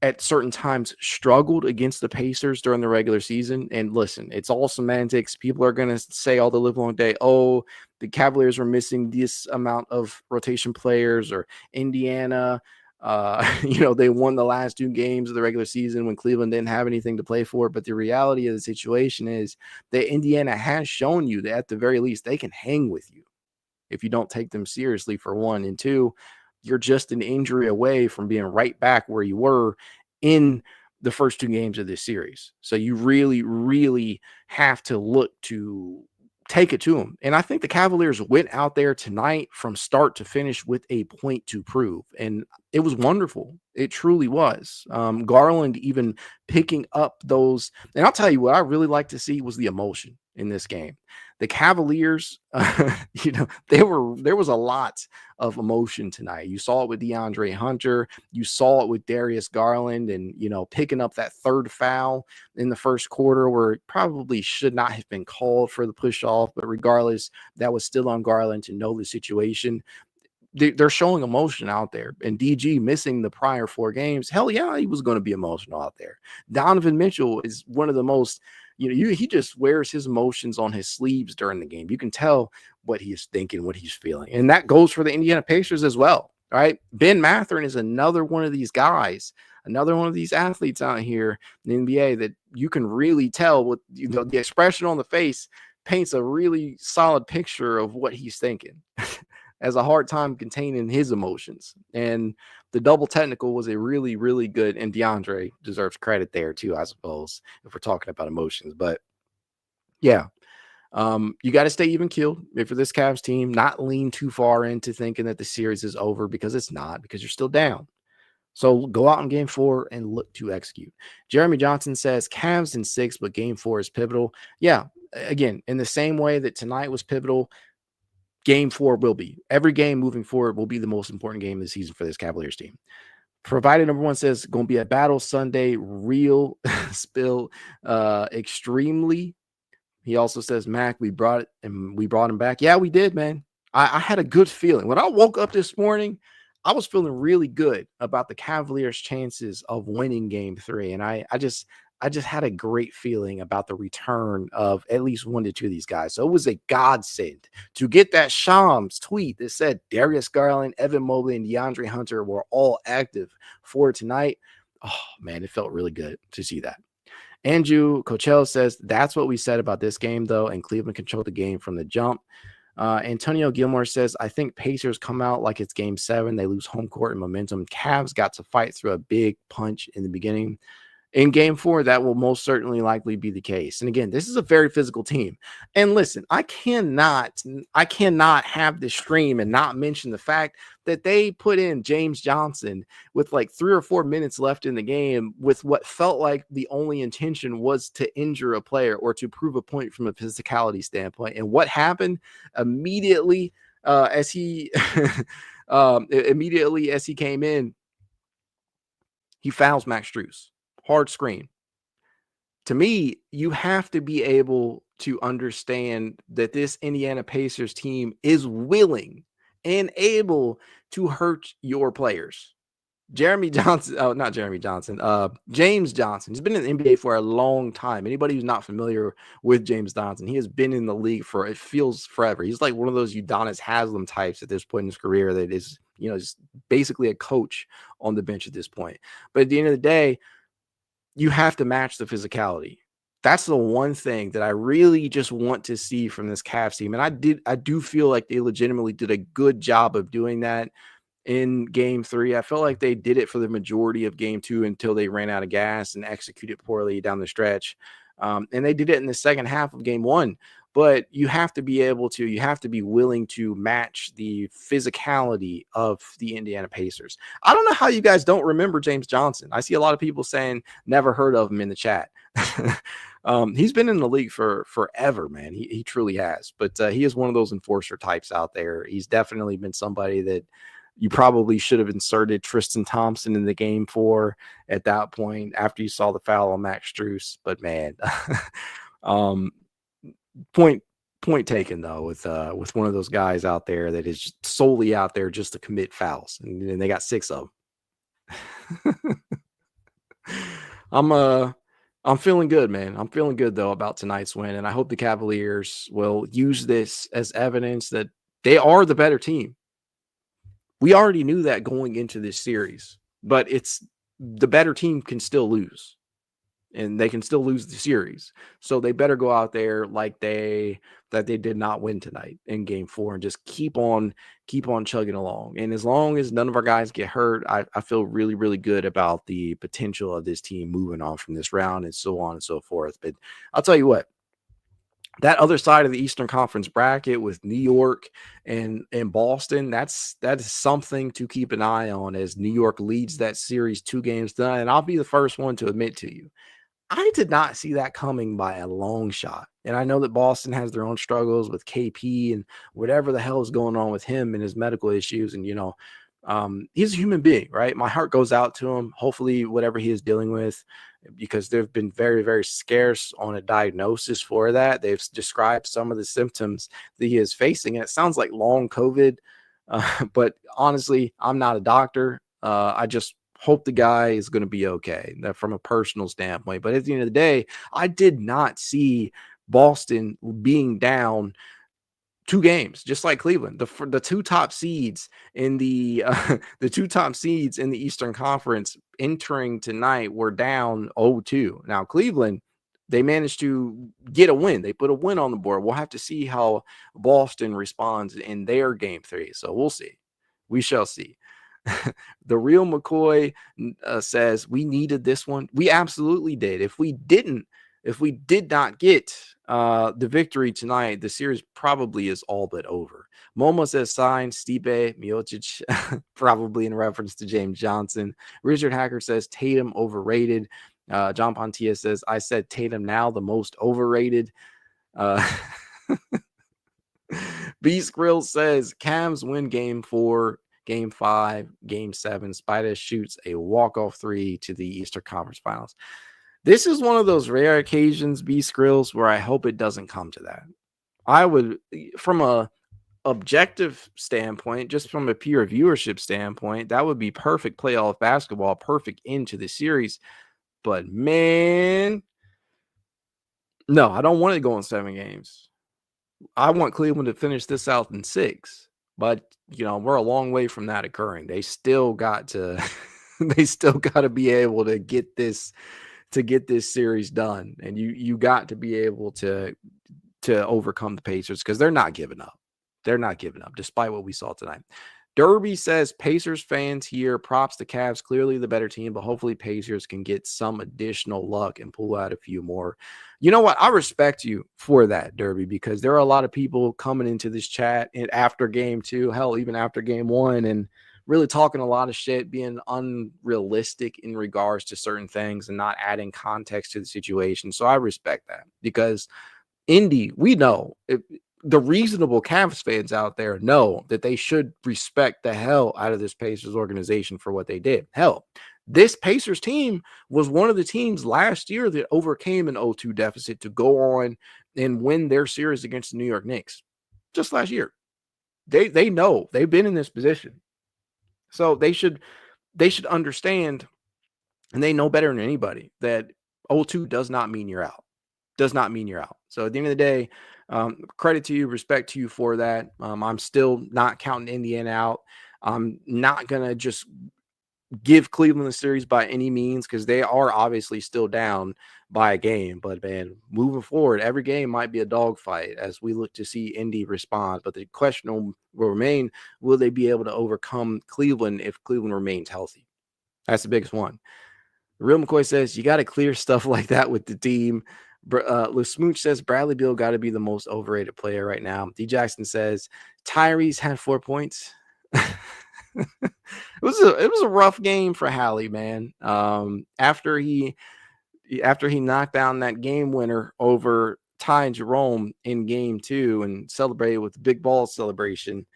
at certain times struggled against the Pacers during the regular season. And listen, it's all semantics. People are going to say all the live long day, oh, the Cavaliers were missing this amount of rotation players, or Indiana, they won the last 2 games of the regular season when Cleveland didn't have anything to play for. But the reality of the situation is that Indiana has shown you that at the very least, they can hang with you if you don't take them seriously, for one. And two, you're just an injury away from being right back where you were in the first 2 games of this series. So you really, really have to look to take it to them. And I think the Cavaliers went out there tonight from start to finish with a point to prove. And it was wonderful. It truly was. Garland even picking up those. And I'll tell you what I really like to see was the emotion in this game. The Cavaliers, there was a lot of emotion tonight. You saw it with DeAndre Hunter. You saw it with Darius Garland, and, picking up that 3rd foul in the first quarter where it probably should not have been called for the push off. But regardless, that was still on Garland to know the situation. They're showing emotion out there. And DG missing the prior 4 games, hell yeah, he was going to be emotional out there. Donovan Mitchell is one of the most, he just wears his emotions on his sleeves during the game. You can tell what he's thinking, what he's feeling. And that goes for the Indiana Pacers as well, right? Ben Mathurin is another one of these guys, another one of these athletes out here in the NBA that you can really tell what, the expression on the face paints a really solid picture of what he's thinking. Has a hard time containing his emotions. And the double technical was a really, really good, and DeAndre deserves credit there too, I suppose, if we're talking about emotions. But yeah, you got to stay even keeled for this Cavs team, not lean too far into thinking that the series is over, because it's not, because you're still down. So go out in game 4 and look to execute. Jeremy Johnson says Cavs in 6, but game 4 is pivotal. Yeah, again, in the same way that tonight was pivotal, game 4 will be. Every game moving forward will be the most important game of the season for this Cavaliers team. Provided number 1 says going to be a battle Sunday, real spill extremely. He also says, Mac, we brought him back. Yeah, we did, man. I had a good feeling. When I woke up this morning, I was feeling really good about the Cavaliers' chances of winning game 3. And I just had a great feeling about the return of at least 1 to 2 of these guys. So it was a godsend to get that Shams tweet that said Darius Garland, Evan Mobley, and DeAndre Hunter were all active for tonight. Oh, man, it felt really good to see that. Andrew Coachell says, that's what we said about this game, though, and Cleveland controlled the game from the jump. Antonio Gilmore says, I think Pacers come out like it's game 7. They lose home court and momentum. Cavs got to fight through a big punch in the beginning. In game 4, that will most certainly likely be the case. And again, this is a very physical team. And listen, I cannot have this stream and not mention the fact that they put in James Johnson with like 3 or 4 minutes left in the game with what felt like the only intention was to injure a player or to prove a point from a physicality standpoint. And what happened immediately as he came in, he fouls Max Strus. Hard screen. To me, you have to be able to understand that this Indiana Pacers team is willing and able to hurt your players. Jeremy Johnson. Oh, not Jeremy Johnson. James Johnson. He's been in the NBA for a long time. Anybody who's not familiar with James Johnson, he has been in the league for, it feels forever. He's like one of those Udonis Haslem types at this point in his career that is, just basically a coach on the bench at this point. But at the end of the day, you have to match the physicality. That's the one thing that I really just want to see from this Cavs team. And I do feel like they legitimately did a good job of doing that in game 3. I felt like they did it for the majority of game 2 until they ran out of gas and executed poorly down the stretch. And they did it in the second half of game 1. But you have to be willing to match the physicality of the Indiana Pacers. I don't know how you guys don't remember James Johnson. I see a lot of people saying never heard of him in the chat. He's been in the league for forever, man. He truly has. But he is one of those enforcer types out there. He's definitely been somebody that you probably should have inserted Tristan Thompson in the game for at that point after you saw the foul on Max Strus. But man, point taken though with one of those guys out there that is solely out there just to commit fouls, and they got 6 of them. I'm feeling good, man. I'm feeling good though about tonight's win, and I hope the Cavaliers will use this as evidence that they are the better team. We already knew that going into this series, but it's the better team can still lose, and they can still lose the series. So they better go out there like they did not win tonight in game 4 and just keep on chugging along. And as long as none of our guys get hurt, I feel really, really good about the potential of this team moving on from this round and so on and so forth. But I'll tell you what, that other side of the Eastern Conference bracket with New York and Boston, that is something to keep an eye on as New York leads that series 2 games to none. And I'll be the first one to admit to you, I did not see that coming by a long shot. And I know that Boston has their own struggles with KP and whatever the hell is going on with him and his medical issues. And, he's a human being, right? My heart goes out to him. Hopefully, whatever he is dealing with, because they've been very, very scarce on a diagnosis for that. They've described some of the symptoms that he is facing, and it sounds like long COVID. But honestly, I'm not a doctor. I just hope the guy is going to be okay from a personal standpoint. But at the end of the day, I did not see Boston being down 2 games, just like Cleveland. The 2 top seeds in the Eastern Conference entering tonight were down 0-2. Now Cleveland, they managed to get a win. They put a win on the board. We'll have to see how Boston responds in their game 3. So we'll see. We shall see. The real McCoy says we needed this one. We absolutely did. If we did not get the victory tonight, the series probably is all but over. Momo says sign Stipe Miocic, probably in reference to James Johnson. Richard Hacker says Tatum overrated. John Pontia says I said Tatum now the most overrated. Beast Grill says Cavs win game 4. Game 5, Game 7, Spida shoots a walk-off 3 to the Eastern Conference Finals. This is one of those rare occasions, Beast Grills, where I hope it doesn't come to that. I would, from a objective standpoint, just from a pure viewership standpoint, that would be perfect playoff basketball, perfect into the series. But man, no, I don't want to go in 7 games. I want Cleveland to finish this out in 6. But, we're a long way from that occurring. They still got to be able to get this series done. And you got to be able to overcome the Pacers, because they're not giving up. They're not giving up, despite what we saw tonight. Derby says Pacers fans here, props to Cavs, clearly the better team, but hopefully Pacers can get some additional luck and pull out a few more. You know what? I respect you for that, Derby, because there are a lot of people coming into this chat and after game 2, hell, even after game 1, and really talking a lot of shit, being unrealistic in regards to certain things and not adding context to the situation. So I respect that, because Indy, we know the reasonable Cavs fans out there know that they should respect the hell out of this Pacers organization for what they did. Hell, this Pacers team was one of the teams last year that overcame an 0-2 deficit to go on and win their series against the New York Knicks just last year. They know they've been in this position. So they should they should understand, and they know better than anybody, that 0-2 does not mean you're out. Does not mean you're out. So at the end of the day, credit to you, respect to you for that. I'm still not counting Indiana out. I'm not going to just give Cleveland the series by any means, because they are obviously still down by a game. But man, moving forward, every game might be a dogfight as we look to see Indy respond. But the question will remain, will they be able to overcome Cleveland if Cleveland remains healthy? That's the biggest one. Real McCoy says, you got to clear stuff like that with the team. Smooch says, Bradley Beal got to be the most overrated player right now. D. Jackson says, Tyrese had 4 points. It was a rough game for Halle, man. After he knocked down that game winner over Ty and Jerome in game 2 and celebrated with the big ball celebration,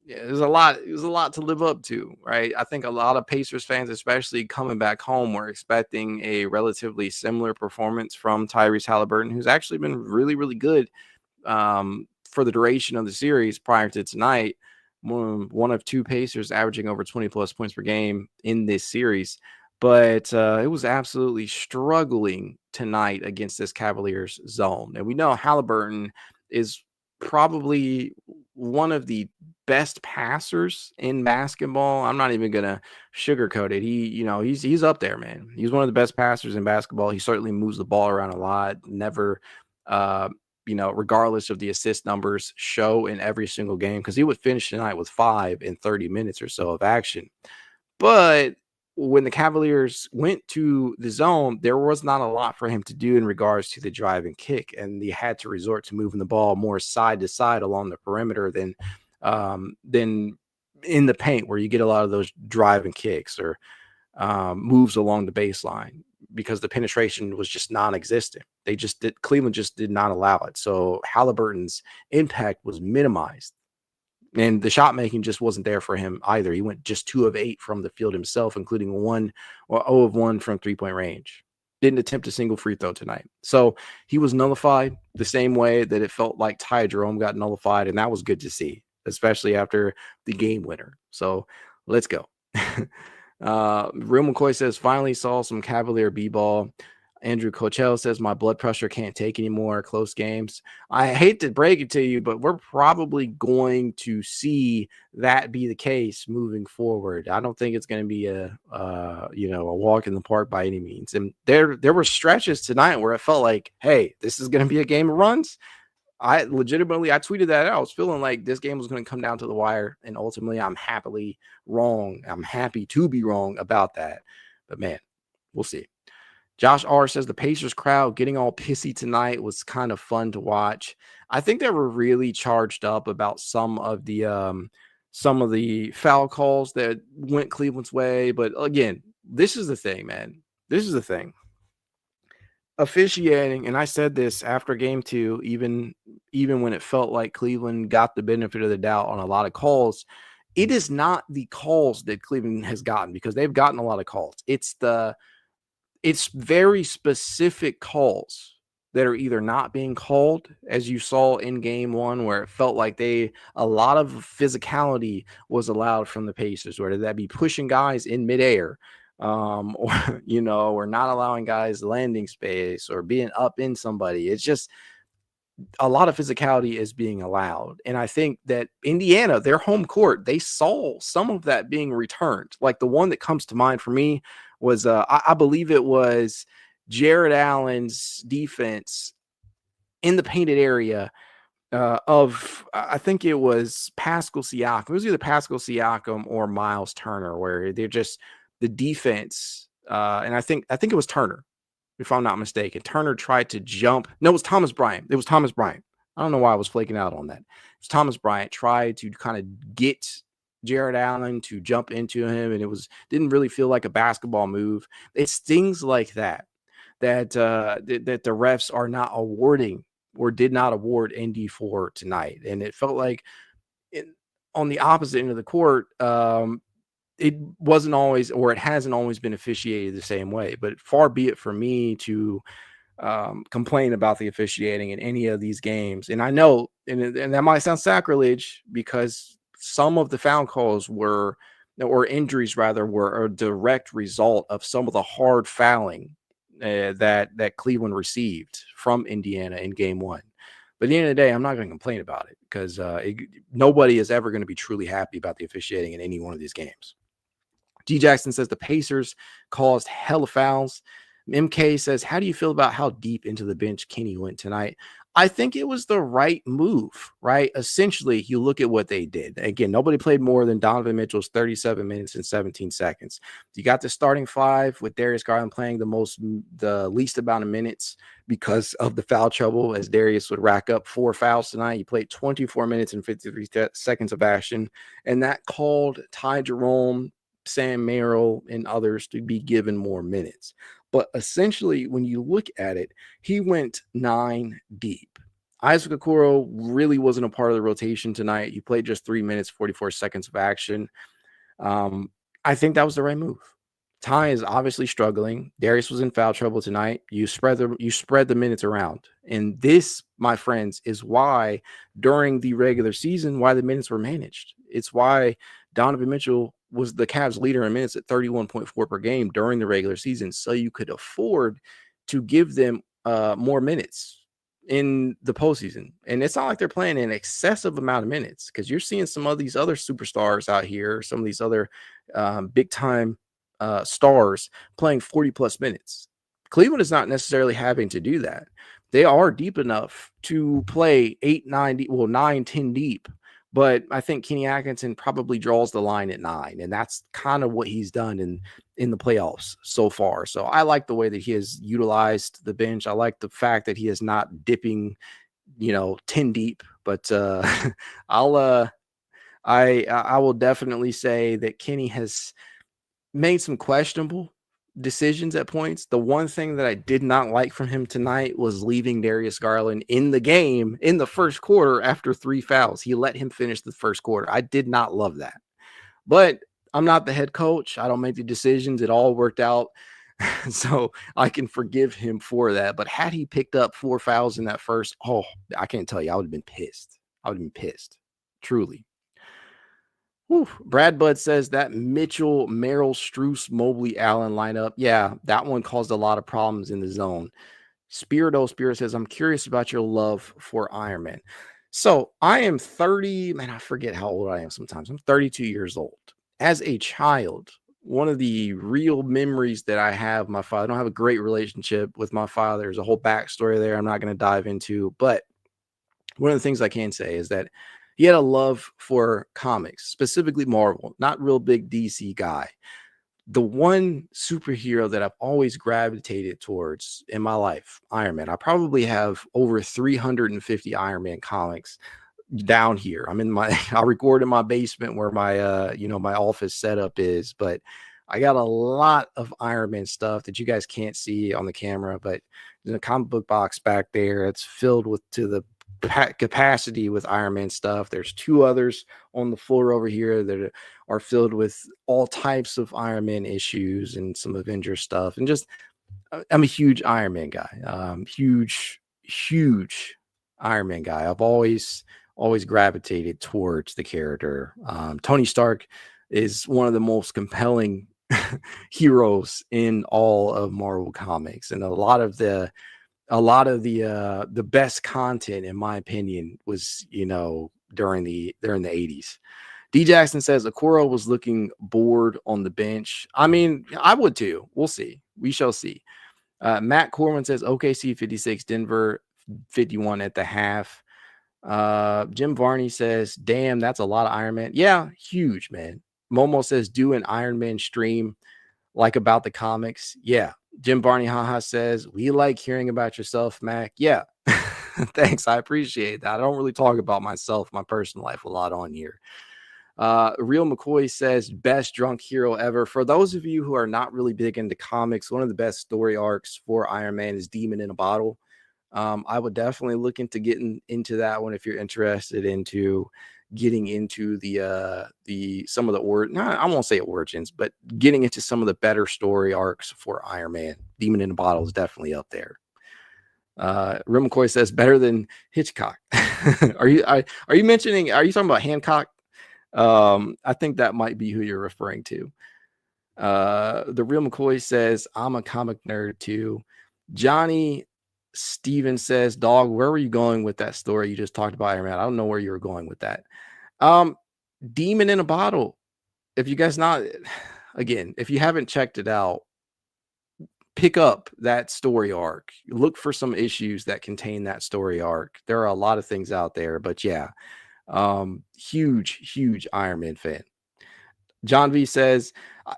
it was a lot to live up to, right? I think a lot of Pacers fans, especially coming back home, were expecting a relatively similar performance from Tyrese Hallebertton, who's actually been really, really good for the duration of the series prior to tonight. One of 2 Pacers averaging over 20 plus points per game in this series. But it was absolutely struggling tonight against this Cavaliers zone. And we know Hallebertton is probably one of the best passers in basketball. I'm not even gonna sugarcoat it. He's up there, man. He's one of the best passers in basketball. He certainly moves the ball around a lot. Never, regardless of the assist numbers, show in every single game, because he would finish tonight with 5 in 30 minutes or so of action. But when the Cavaliers went to the zone, there was not a lot for him to do in regards to the drive and kick, and he had to resort to moving the ball more side to side along the perimeter than in the paint, where you get a lot of those drive and kicks or moves along the baseline, because the penetration was just non-existent. Cleveland just did not allow it. So Halliburton's impact was minimized. And the shot making just wasn't there for him either. He went just 2 of 8 from the field himself, including 0 of 1 from 3-point range. Didn't attempt a single free throw tonight. So he was nullified the same way that it felt like Ty Jerome got nullified. And that was good to see, especially after the game winner. So let's go. Real McCoy says, finally saw some Cavalier b-ball. Andrew Coachell says, my blood pressure can't take any more close games. I hate to break it to you, but we're probably going to see that be the case moving forward. I don't think it's going to be a walk in the park by any means. And there were stretches tonight where it felt like, hey, this is going to be a game of runs. I tweeted that out. I was feeling like this game was going to come down to the wire, and ultimately I'm happily wrong. I'm happy to be wrong about that. But man, we'll see. Josh R says the Pacers crowd getting all pissy tonight was kind of fun to watch. I think they were really charged up about some of the foul calls that went Cleveland's way. But again, this is the thing, man. This is the thing. Officiating, and I said this after game 2, even when it felt like Cleveland got the benefit of the doubt on a lot of calls, it is not the calls that Cleveland has gotten, because they've gotten a lot of calls. It's very specific calls that are either not being called, as you saw in game 1, where it felt like a lot of physicality was allowed from the Pacers, whether that be pushing guys in midair, or not allowing guys landing space or being up in somebody. It's just a lot of physicality is being allowed. And I think that Indiana, their home court, they saw some of that being returned. Like the one that comes to mind for me was, I believe it was Jared Allen's defense in the painted area I think it was Pascal Siakam. It was either Pascal Siakam or Miles Turner, where they're just the defense. And I think it was Turner, if I'm not mistaken. Turner tried to jump. No, it was Thomas Bryant. It was Thomas Bryant. I don't know why I was flaking out on that. It was Thomas Bryant tried to kind of get Jared Allen to jump into him, and didn't really feel like a basketball move. It's things like that that the refs are not awarding or did not award Indy for tonight. And it felt like on the opposite end of the court, it wasn't always, or it hasn't always been officiated the same way. But far be it for me to complain about the officiating in any of these games. And I know, and that might sound sacrilege, because some of the foul calls were or injuries rather, were a direct result of some of the hard fouling that Cleveland received from Indiana in game one. But at the end of the day, I'm not going to complain about it because nobody is ever going to be truly happy about the officiating in any one of these games. G. Jackson says the Pacers caused hella fouls. MK says, how do you feel about how deep into the bench Kenny went tonight? I think it was the right move, right? Essentially, you look at what they did. Again, nobody played more than Donovan Mitchell's 37 minutes and 17 seconds. You got the starting five with Darius Garland playing the least amount of minutes because of the foul trouble, as Darius would rack up 4 fouls tonight. He played 24 minutes and 53 seconds of action, and that called Ty Jerome, Sam Merrill, and others to be given more minutes. But essentially, when you look at it, he went 9 deep. Isaac Okoro really wasn't a part of the rotation tonight. He played just 3 minutes, 44 seconds of action. I think that was the right move. Ty is obviously struggling. Darius was in foul trouble tonight. You spread the minutes around. And this, my friends, is why during the regular season, why the minutes were managed. It's why Donovan Mitchell was the Cavs leader in minutes at 31.4 per game during the regular season. So you could afford to give them more minutes in the postseason. And it's not like they're playing an excessive amount of minutes, because you're seeing some of these other superstars out here, some of these other big time stars playing 40 plus minutes. Cleveland is not necessarily having to do that. They are deep enough to play 9, 10 deep. But I think Kenny Atkinson probably draws the line at 9, and that's kind of what he's done in the playoffs so far. So I like the way that he has utilized the bench. I like the fact that he is not dipping, 10 deep. But I will definitely say that Kenny has made some questionable decisions at points. The one thing that I did not like from him tonight was leaving Darius Garland in the game in the first quarter after 3 fouls. He let him finish the first quarter. I did not love that. But I'm not the head coach. I don't make the decisions. It all worked out. So I can forgive him for that. But had he picked up 4 fouls in that first, I can't tell you. I would have been pissed. Truly. Whew. Brad Budd says that Mitchell, Merrill, Strus, Mobley, Allen lineup. Yeah, that one caused a lot of problems in the zone. Spirit says, I'm curious about your love for Iron Man. So I am 30. Man, I forget how old I am sometimes. I'm 32 years old. As a child, one of the real memories that I have, my father, I don't have a great relationship with my father. There's a whole backstory there I'm not going to dive into. But one of the things I can say is that he had a love for comics, specifically Marvel, not real big DC guy. The one superhero that I've always gravitated towards in my life, Iron Man. I probably have over 350 Iron Man comics down here. I record in my basement where my, my office setup is, but I got a lot of Iron Man stuff that you guys can't see on the camera, but there's a comic book box back there. It's filled to the capacity with Iron Man stuff. There's 2 others on the floor over here that are filled with all types of Iron Man issues and some Avengers stuff. And just, I'm a huge Iron Man guy. Huge Iron Man guy. I've always gravitated towards the character. Tony Stark is one of the most compelling heroes in all of Marvel Comics, and a lot of the best content, in my opinion, was during the 80s. D Jackson says Okoro was looking bored on the bench. I mean, I would too. We'll see. We shall see. Matt Corwin says OKC 56, Denver 51 at the half. Jim Varney says, damn, that's a lot of Iron Man. Yeah, huge, man. Momo says, do an Iron Man stream like about the comics. Yeah. Jim Barney haha says, we like hearing about yourself, Mac. Yeah. Thanks. I appreciate that. I don't really talk about myself, my personal life a lot on here. Real McCoy says, best drunk hero ever. For those of you who are not really big into comics, one of the best story arcs for Iron Man is Demon in a Bottle. I would definitely look into getting into that one if you're interested into getting into some of the I won't say origins, but getting into some of the better story arcs for Iron Man. Demon in a Bottle is definitely up there. Real McCoy says better than Hitchcock. Are you talking about Hancock? I think that might be who you're referring to. The real McCoy says, I'm a comic nerd too. Johnny Steven says, dog, where were you going with that story you just talked about, Iron Man? I don't know where you were going with that. Demon in a Bottle. If you guys not, again, if you haven't checked it out, pick up that story arc. Look for some issues that contain that story arc. There are a lot of things out there, but yeah, huge Iron Man fan. John V says,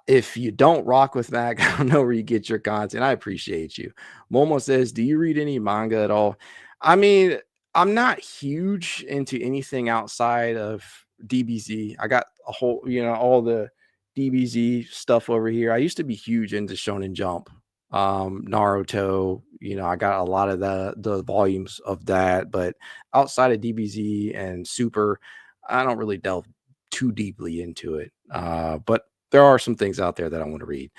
if you don't rock with Mac, I don't know where you get your content. I appreciate you. Momo says, do you read any manga at all? I mean, I'm not huge into anything outside of DBZ. I got a whole, all the DBZ stuff over here. I used to be huge into Shonen Jump, Naruto. I got a lot of the volumes of that, but outside of DBZ and Super, I don't really delve too deeply into it. But there are some things out there that I want to read.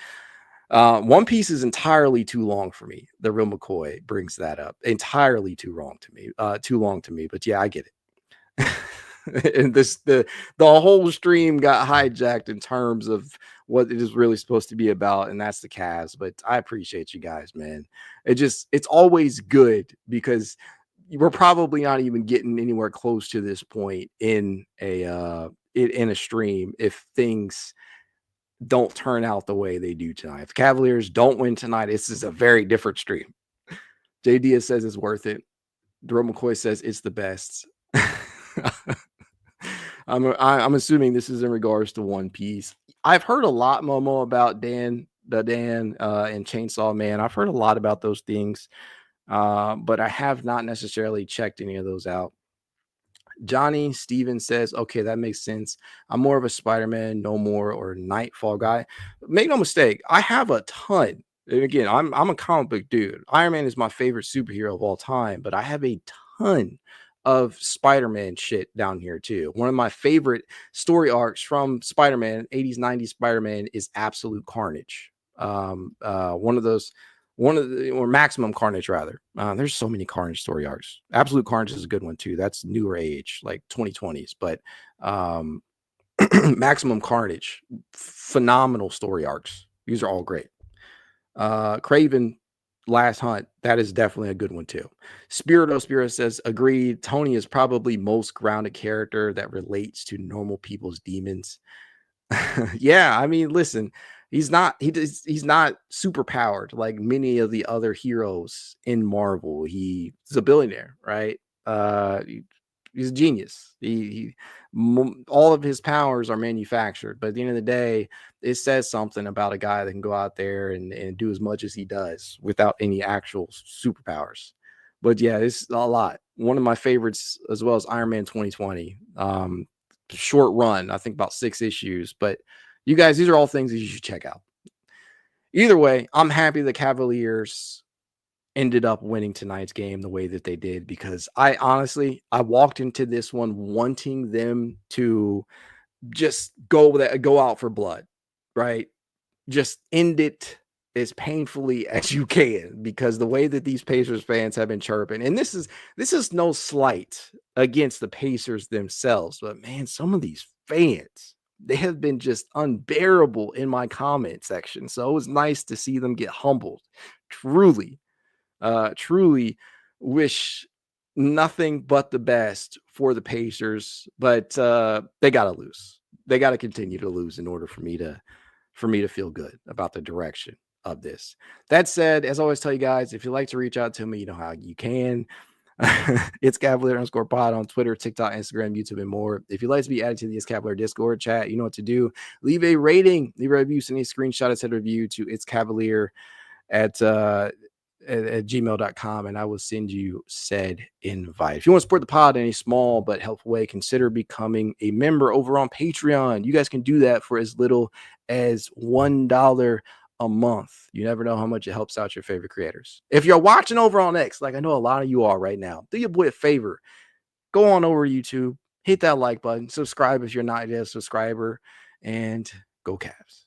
One Piece is entirely too long for me. The real McCoy brings that up. Entirely too long to me. But yeah, I get it. And the whole stream got hijacked in terms of what it is really supposed to be about, and that's the Cavs. But I appreciate you guys, man. It's always good because we're probably not even getting anywhere close to this point in a stream if things don't turn out the way they do tonight. If the Cavaliers don't win tonight, this is a very different stream. J. Diaz says it's worth it. Jerome McCoy says it's the best. I'm assuming this is in regards to One Piece. I've heard a lot, Momo, about Dan and Chainsaw Man. I've heard a lot about those things, but I have not necessarily checked any of those out. Johnny Stevens says, okay, that makes sense. I'm more of a Spider-Man, No More, or Nightfall guy. Make no mistake, I have a ton. And again, I'm a comic book dude. Iron Man is my favorite superhero of all time, but I have a ton of Spider-Man shit down here too. One of my favorite story arcs from Spider-Man, 80s, 90s Spider-Man, is Absolute Carnage. Or Maximum Carnage, rather. There's so many Carnage story arcs. Absolute Carnage is a good one too. That's newer age, like 2020s. But Maximum Carnage, phenomenal story arcs. These are all great. Craven Last Hunt, that is definitely a good one too. Spirit says, agreed. Tony is probably most grounded character that relates to normal people's demons. Yeah, I mean, listen, he's not super powered like many of the other heroes in Marvel. He's a billionaire, right? He's a genius. All of his powers are manufactured, but at the end of the day, it says something about a guy that can go out there and do as much as he does without any actual superpowers. But yeah, it's a lot. One of my favorites as well as Iron Man 2020. Short run, I think about 6 issues, but you guys, these are all things that you should check out. Either way, I'm happy the Cavaliers ended up winning tonight's game the way that they did, because I walked into this one wanting them to just go out for blood, right? Just end it as painfully as you can, because the way that these Pacers fans have been chirping, and this is no slight against the Pacers themselves, but man, some of these fans, they have been just unbearable in my comment section. So it was nice to see them get humbled. Truly wish nothing but the best for the Pacers, but they got to lose. They got to continue to lose in order for me to feel good about the direction of this. That said, as I always tell you guys, if you'd like to reach out to me, you know how you can. It's Cavalier_pod on Twitter, TikTok, Instagram, YouTube, and more. If you'd like to be added to the It's Cavalier Discord chat, you know what to do. Leave a rating, leave a review, send a screenshot, etc. review to It's Cavalier at gmail.com, and I will send you said invite. If you want to support the pod in a small but helpful way, consider becoming a member over on Patreon. You guys can do that for as little as $1 a month. You never know how much it helps out your favorite creators. If you're watching over on X, like I know a lot of you are right now, do your boy a favor. Go on over to YouTube, hit that like button, subscribe if you're not yet a subscriber, and go Cavs.